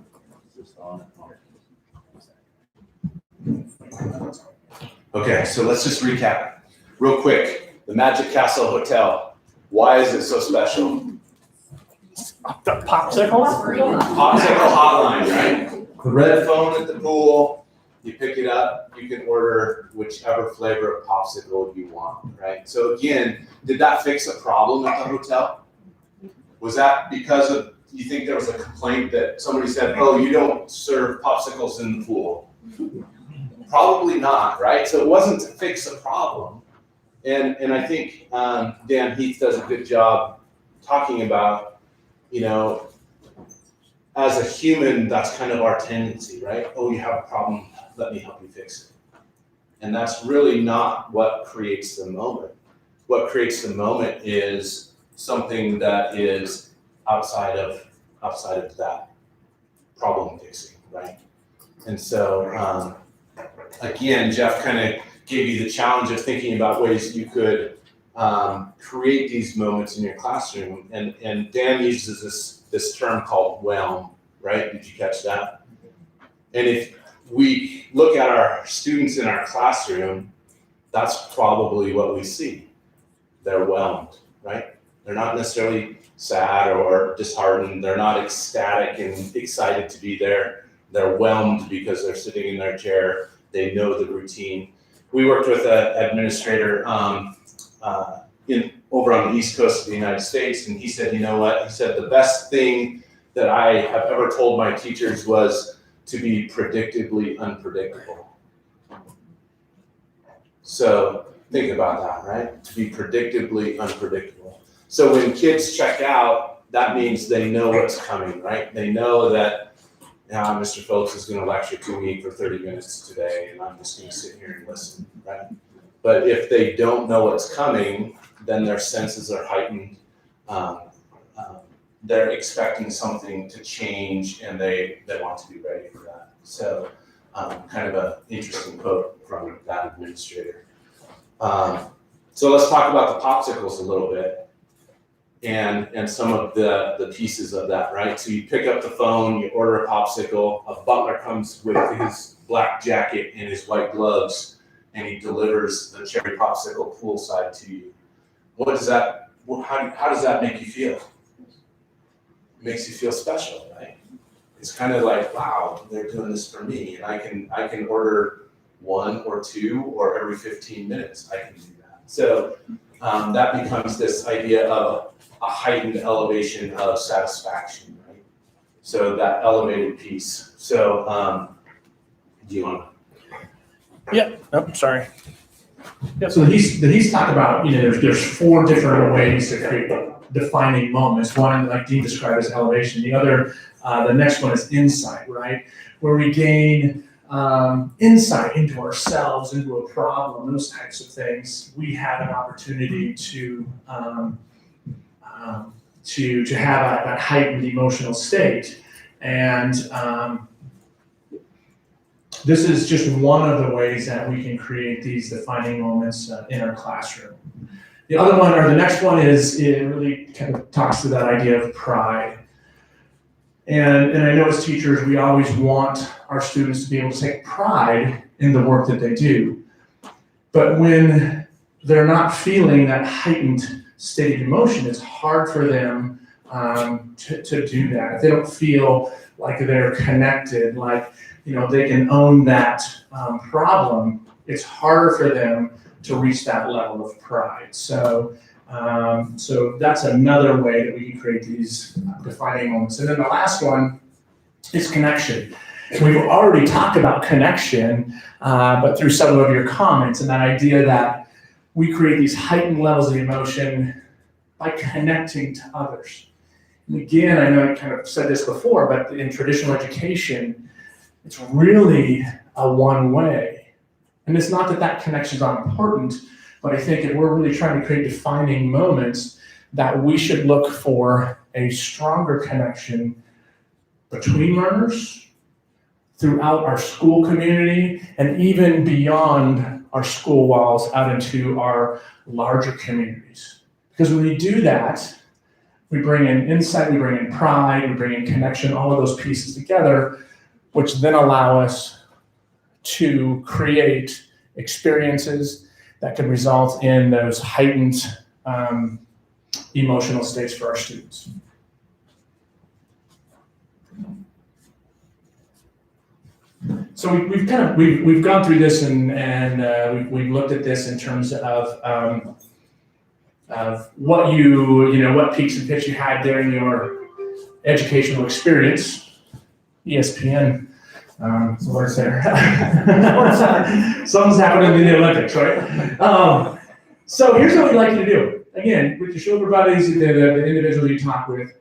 Speaker 5: Okay, so let's just recap real quick. The Magic Castle Hotel. Why is it so special?
Speaker 12: The popsicles?
Speaker 5: Popsicle hotline, right? The red phone at the pool. You pick it up. You can order whichever flavor of popsicle you want, right? So again, did that fix a problem at the hotel? Was that because of, you think there was a complaint that somebody said, "Oh, you don't serve popsicles in the pool"? Probably not, right? So it wasn't to fix a problem. And I think Dan Heath does a good job talking about, you know, as a human, that's kind of our tendency, right? Oh, you have a problem, let me help you fix it. And that's really not what creates the moment. What creates the moment is something that is outside of that problem fixing, right? And so, again, Jeff kind of gave you the challenge of thinking about ways you could create these moments in your classroom. And Dan uses this term called whelm, right? Did you catch that? And if we look at our students in our classroom, that's probably what we see. They're whelmed, right? They're not necessarily sad or disheartened. They're not ecstatic and excited to be there. They're whelmed because they're sitting in their chair. They know the routine. We worked with an administrator over on the East Coast of the United States, and he said, you know what? He said, the best thing that I have ever told my teachers was to be predictably unpredictable. So think about that, right? To be predictably unpredictable. So when kids check out, that means they know what's coming, right? They know that Mr. Phillips is going to lecture to me for 30 minutes today, and I'm just going to sit here and listen, right? But if they don't know what's coming, then their senses are heightened. They're expecting something to change, and they want to be ready for that. So kind of an interesting quote from that administrator. So let's talk about the popsicles a little bit and some of the pieces of that, right? So you pick up the phone, you order a popsicle, a butler comes with his black jacket and his white gloves, and he delivers the cherry popsicle poolside to you. what does that, how does that make you feel? It makes you feel special, right? It's kind of like, wow, they're doing this for me, and I can order 1 or 2 or every 15 minutes I can do that. So that becomes this idea of a heightened elevation of satisfaction, right? So that elevated piece. So do you want to?
Speaker 12: Yep. Oh, sorry. Yeah. So he's talked about, there's 4 different ways to create defining moments. One, like Dean described, as elevation. The other, the next one is insight, right? Where we gain insight into ourselves, into a problem, those types of things. We have an opportunity to have that heightened emotional state, and this is just one of the ways that we can create these defining moments in our classroom. The other one, or the next one, is it really kind of talks to that idea of pride. And I know as teachers, we always want our students to be able to take pride in the work that they do. But when they're not feeling that heightened state of emotion, it's hard for them to do that. If they don't feel like they're connected, like they can own that problem, it's harder for them to reach that level of pride. So that's another way that we can create these defining moments. And then the last one is connection. We've already talked about connection, but through some of your comments, and that idea that we create these heightened levels of emotion by connecting to others. And again, I know I kind of said this before, but in traditional education, it's really a one-way. And it's not that connection is not important, but I think if we're really trying to create defining moments, that we should look for a stronger connection between learners, throughout our school community, and even beyond our school walls out into our larger communities. Because when we do that, we bring in insight, we bring in pride, we bring in connection, all of those pieces together, which then allow us to create experiences that can result in those heightened emotional states for our students. So we've gone through this and we've looked at this in terms of what what peaks and pits you had during your educational experience. ESPN. Sports Center. Something's happening in the Olympics, right? So here's what we'd like you to do. Again, with your shoulder buddies, the individuals you talk with,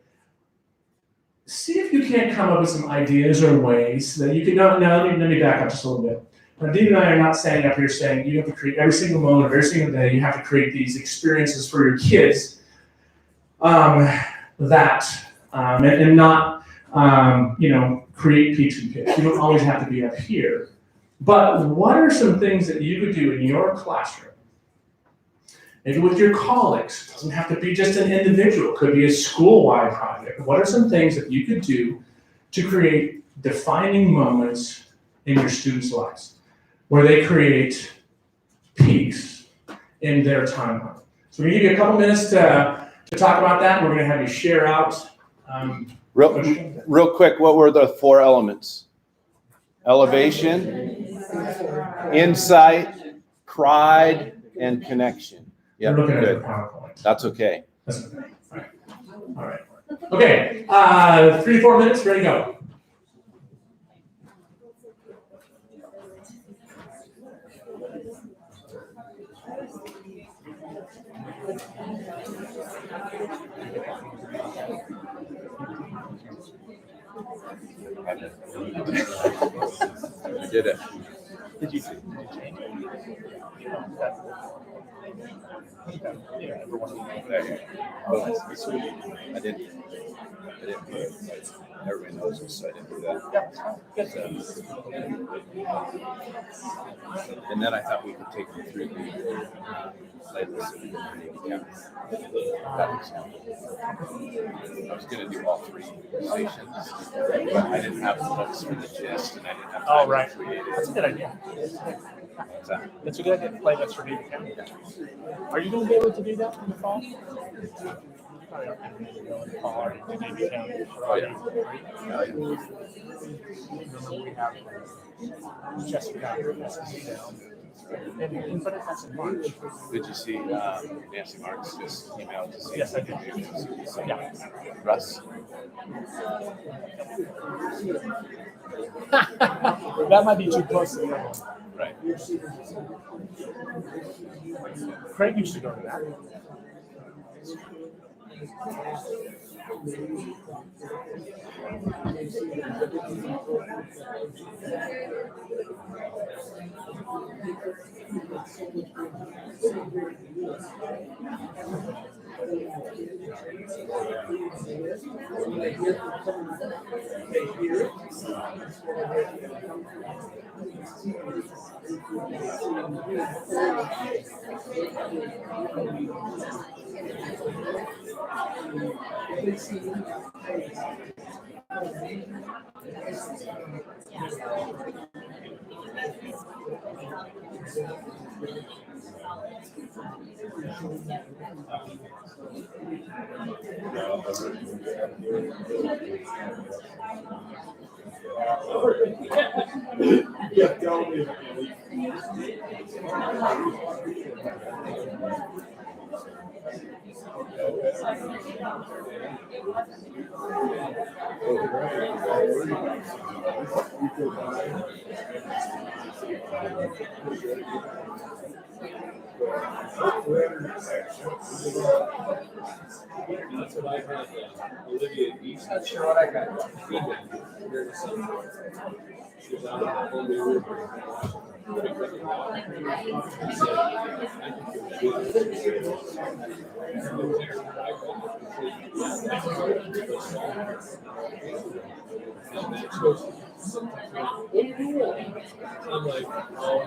Speaker 12: see if you can't come up with some ideas or ways that you can. Let me back up just a little bit. Now, Dean and I are not standing up here saying you have to create every single moment, every single day. You have to create these experiences for your kids and not create peaks and pits. You don't always have to be up here. But what are some things that you could do in your classroom? Maybe with your colleagues. It doesn't have to be just an individual. It could be a school-wide project. What are some things that you could do to create defining moments in your students' lives where they create peaks in their timeline? So we're going to give you a couple minutes to talk about that. We're going to have you share out.
Speaker 5: Real quick, what were the 4 elements? Elevation, insight, pride, and connection. Yeah, good. That's okay.
Speaker 12: That's okay. All right. Okay. 3 to 4 minutes. Ready to go.
Speaker 2: I did it. Did you? I didn't put it. Everybody knows this, so I didn't do that. And then I thought we could take them through the playlist of the handicap. That was I was going to do all 3 stations, but I didn't have the books for the gist, and I didn't have time to create it.
Speaker 12: That's a good idea.
Speaker 1: That's a good idea. Playlist for David County. Are you going to be able to do that in the fall? Probably aren't going to be able to go in the fall, are you? To David County.
Speaker 2: Oh, yeah.
Speaker 1: Remember we have Jessica Esposito. And but that's in March.
Speaker 2: Did you see Nancy Marks just emailed to see?
Speaker 1: Yes, I did. Yeah.
Speaker 2: Russ.
Speaker 1: That might be too close to the other one.
Speaker 2: Right.
Speaker 1: Craig used to go to that.
Speaker 13: That's what I had, Olivia East. Not sure what I got. She was out on the whole new river. I'm like, oh,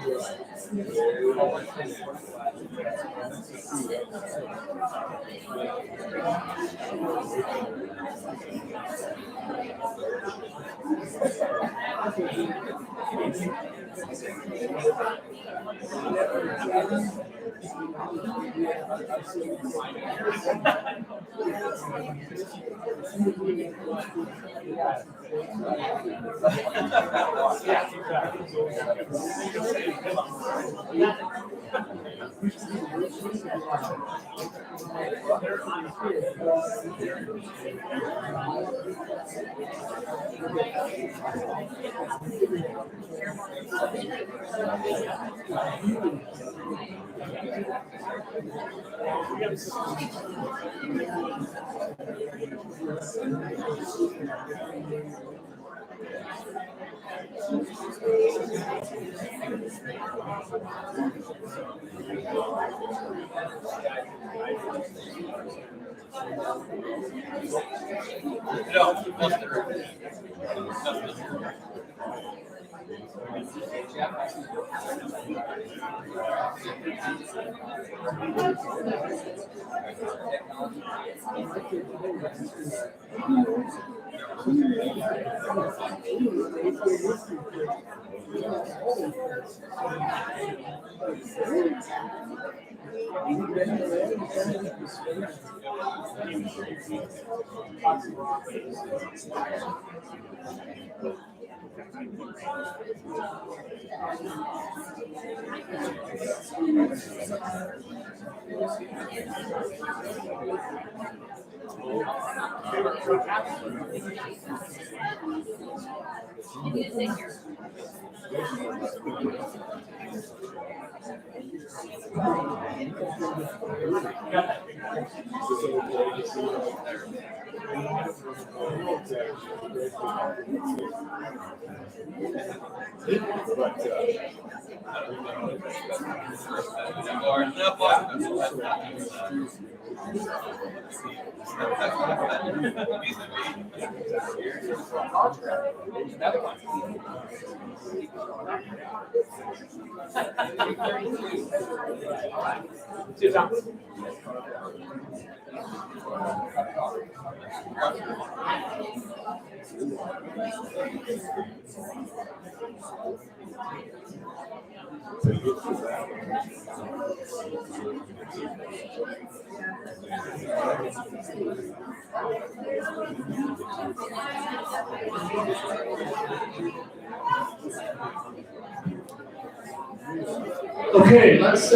Speaker 12: Okay, let's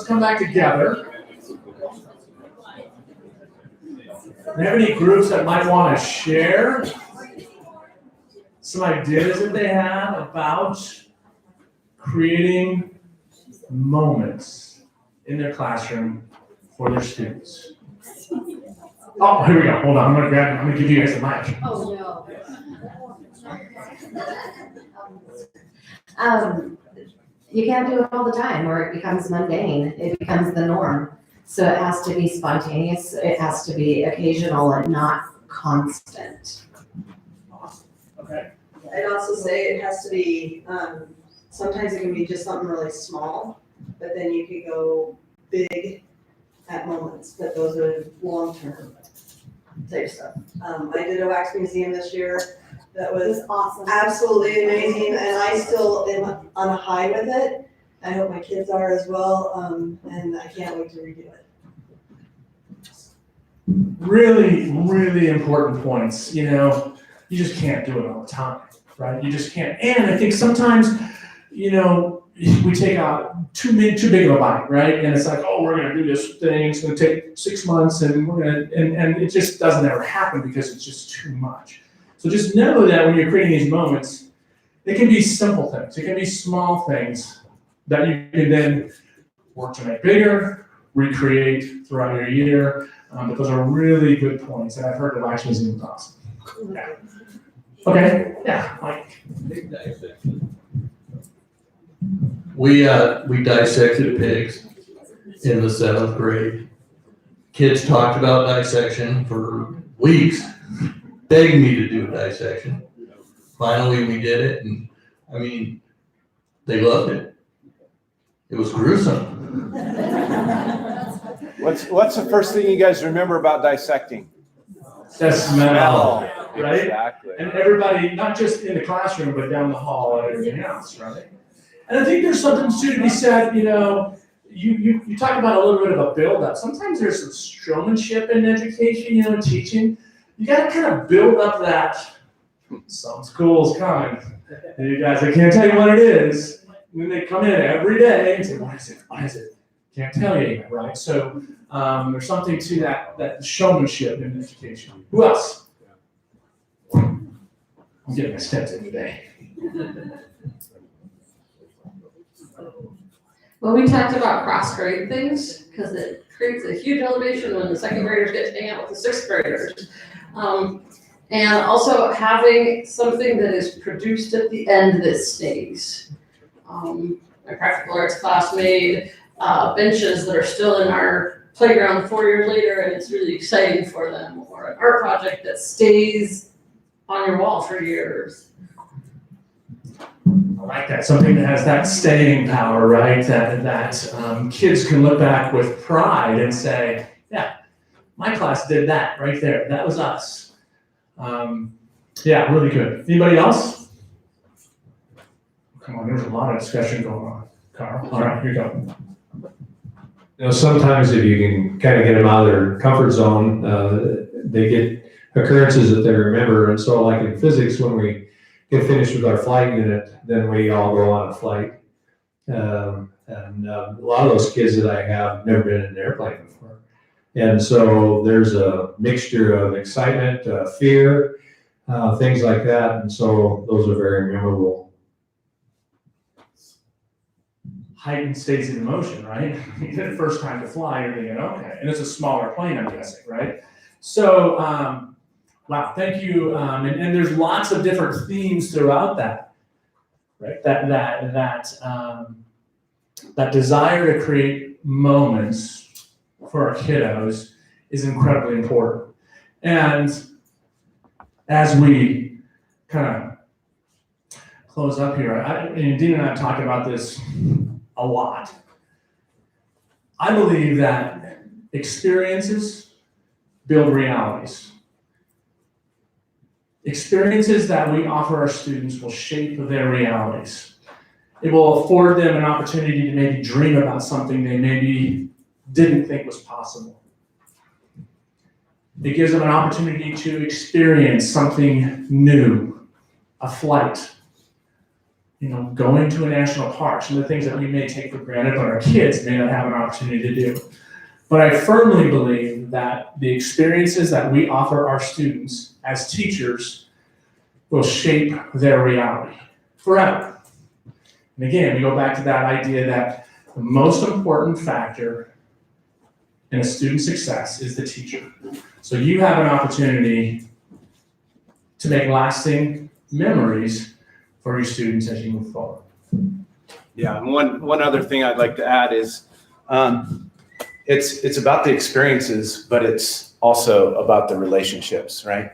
Speaker 12: come back together. Do you have any groups that might want to share some ideas that they have about creating moments in their classroom for their students? Oh, here we go. Hold on. I'm gonna give you guys the mic.
Speaker 15: Oh, no.
Speaker 16: You can't do it all the time or it becomes mundane. It becomes the norm. So it has to be spontaneous. It has to be occasional and not constant.
Speaker 12: Okay.
Speaker 17: I'd also say it has to be, sometimes it can be just something really small, but then you could go big at moments, but those are long-term type stuff. I did a wax museum this year that was
Speaker 6: awesome.
Speaker 17: absolutely amazing, and I still am on a high with it. I hope my kids are as well, and I can't wait to redo it.
Speaker 12: Really, really important points. You know, you just can't do it all the time, right? You just can't. And I think sometimes, you know, we take out too big of a bite, right? And it's like, oh, we're gonna do this thing. It's gonna take 6 months, and we're gonna, and it just doesn't ever happen because it's just too much. So just know that when you're creating these moments, it can be simple things. It can be small things that you can then work to make bigger, recreate throughout your year. But those are really good points, and I've heard the Wax Museum was awesome. Yeah. Okay, yeah, Mike.
Speaker 18: We dissected pigs in the 7th grade. Kids talked about dissection for weeks, begged me to do a dissection. Finally, we did it, and I mean, they loved it. It was gruesome.
Speaker 5: What's the first thing you guys remember about dissecting?
Speaker 12: The smell, right?
Speaker 5: Exactly.
Speaker 12: And everybody, not just in the classroom, but down the hall and everything else, right? And I think there's something to be said, you know, you talk about a little bit of a build-up. Sometimes there's some showmanship in education, you know, teaching. You gotta kind of build up that, some schools come, and you guys, I can't tell you what it is. When they come in every day and say, what is it? What is it? Can't tell you yet, right? So there's something to that showmanship in education. Who else? I'm getting my steps in today.
Speaker 19: Well, we talked about cross-grade things because it creates a huge elevation when the 2nd graders get to hang out with the 6th graders. And also having something that is produced at the end that stays. My practical arts class made benches that are still in our playground 4 years later, and it's really exciting for them, or an art project that stays on your wall for years.
Speaker 12: I like that, something that has that staying power, right? That kids can look back with pride and say, yeah, my class did that right there. That was us. Yeah, really good. Anybody else? Come on, there's a lot of discussion going on. Carl, all right, here you go.
Speaker 13: You know, sometimes if you can kind of get them out of their comfort zone, they get occurrences that they remember. And so like in physics, when we get finished with our flight unit, then we all go on a flight. A lot of those kids that I have never been in an airplane before. And so there's a mixture of excitement, fear, things like that. And so those are very memorable.
Speaker 12: Heightened states of emotion, right? The first time to fly, you're thinking, okay. And it's a smaller plane, I'm guessing, right? So, wow, thank you. And there's lots of different themes throughout that, right? That desire to create moments for our kiddos is incredibly important. And as we kind of close up here, and Dean and I have talked about this a lot. I believe that experiences build realities. Experiences that we offer our students will shape their realities. It will afford them an opportunity to maybe dream about something they maybe didn't think was possible. It gives them an opportunity to experience something new, a flight, going to a national park, some of the things that we may take for granted, but our kids may not have an opportunity to do. But I firmly believe that the experiences that we offer our students as teachers will shape their reality forever. And again, we go back to that idea that the most important factor in a student's success is the teacher. So you have an opportunity to make lasting memories for your students as you move forward.
Speaker 5: Yeah, and one other thing I'd like to add is it's about the experiences, but it's also about the relationships, right?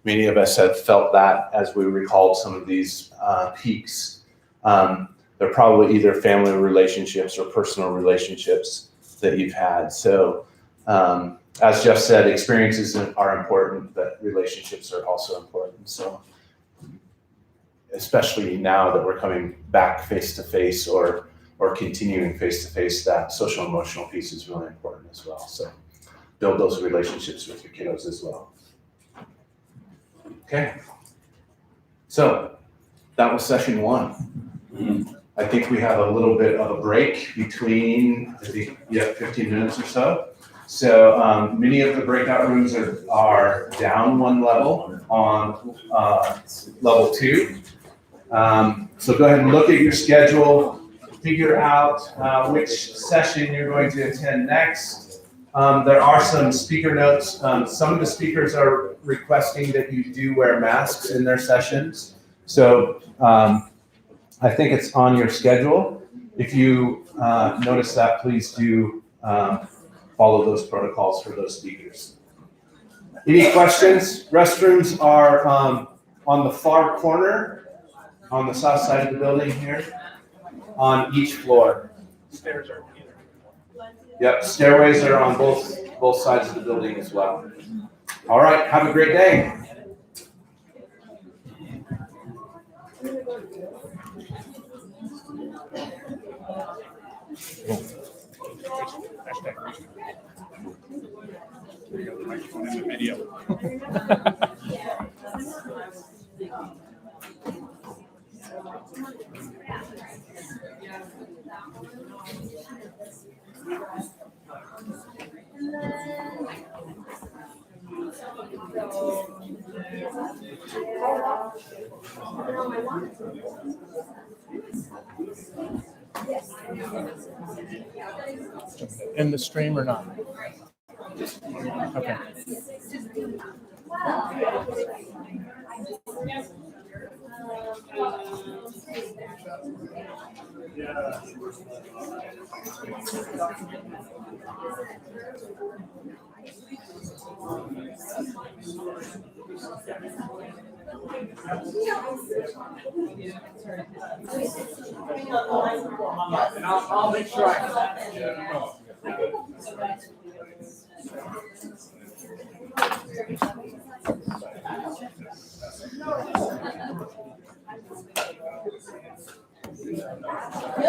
Speaker 5: Many of us have felt that as we recalled some of these peaks. They're probably either family relationships or personal relationships that you've had. So as Jeff said, experiences are important, but relationships are also important. So especially now that we're coming back face-to-face or continuing face-to-face, that social emotional piece is really important as well. So build those relationships with your kiddos as well. Okay. So that was session 1. I think we have a little bit of a break between, I think, 15 minutes or so. So many of the breakout rooms are down one level on level 2. So go ahead and look at your schedule, figure out which session you're going to attend next. There are some speaker notes. Some of the speakers are requesting that you do wear masks in their sessions. So I think it's on your schedule. If you notice that, please do follow those protocols for those speakers. Any questions? Restrooms are on the far corner, on the south side of the building here, on each floor.
Speaker 1: Stairs are either.
Speaker 5: Yep, stairways are on both sides of the building as well. All right, have a great day.
Speaker 2: There you go, the microphone and the video.
Speaker 1: In the stream or not? Okay. And I'll make sure I.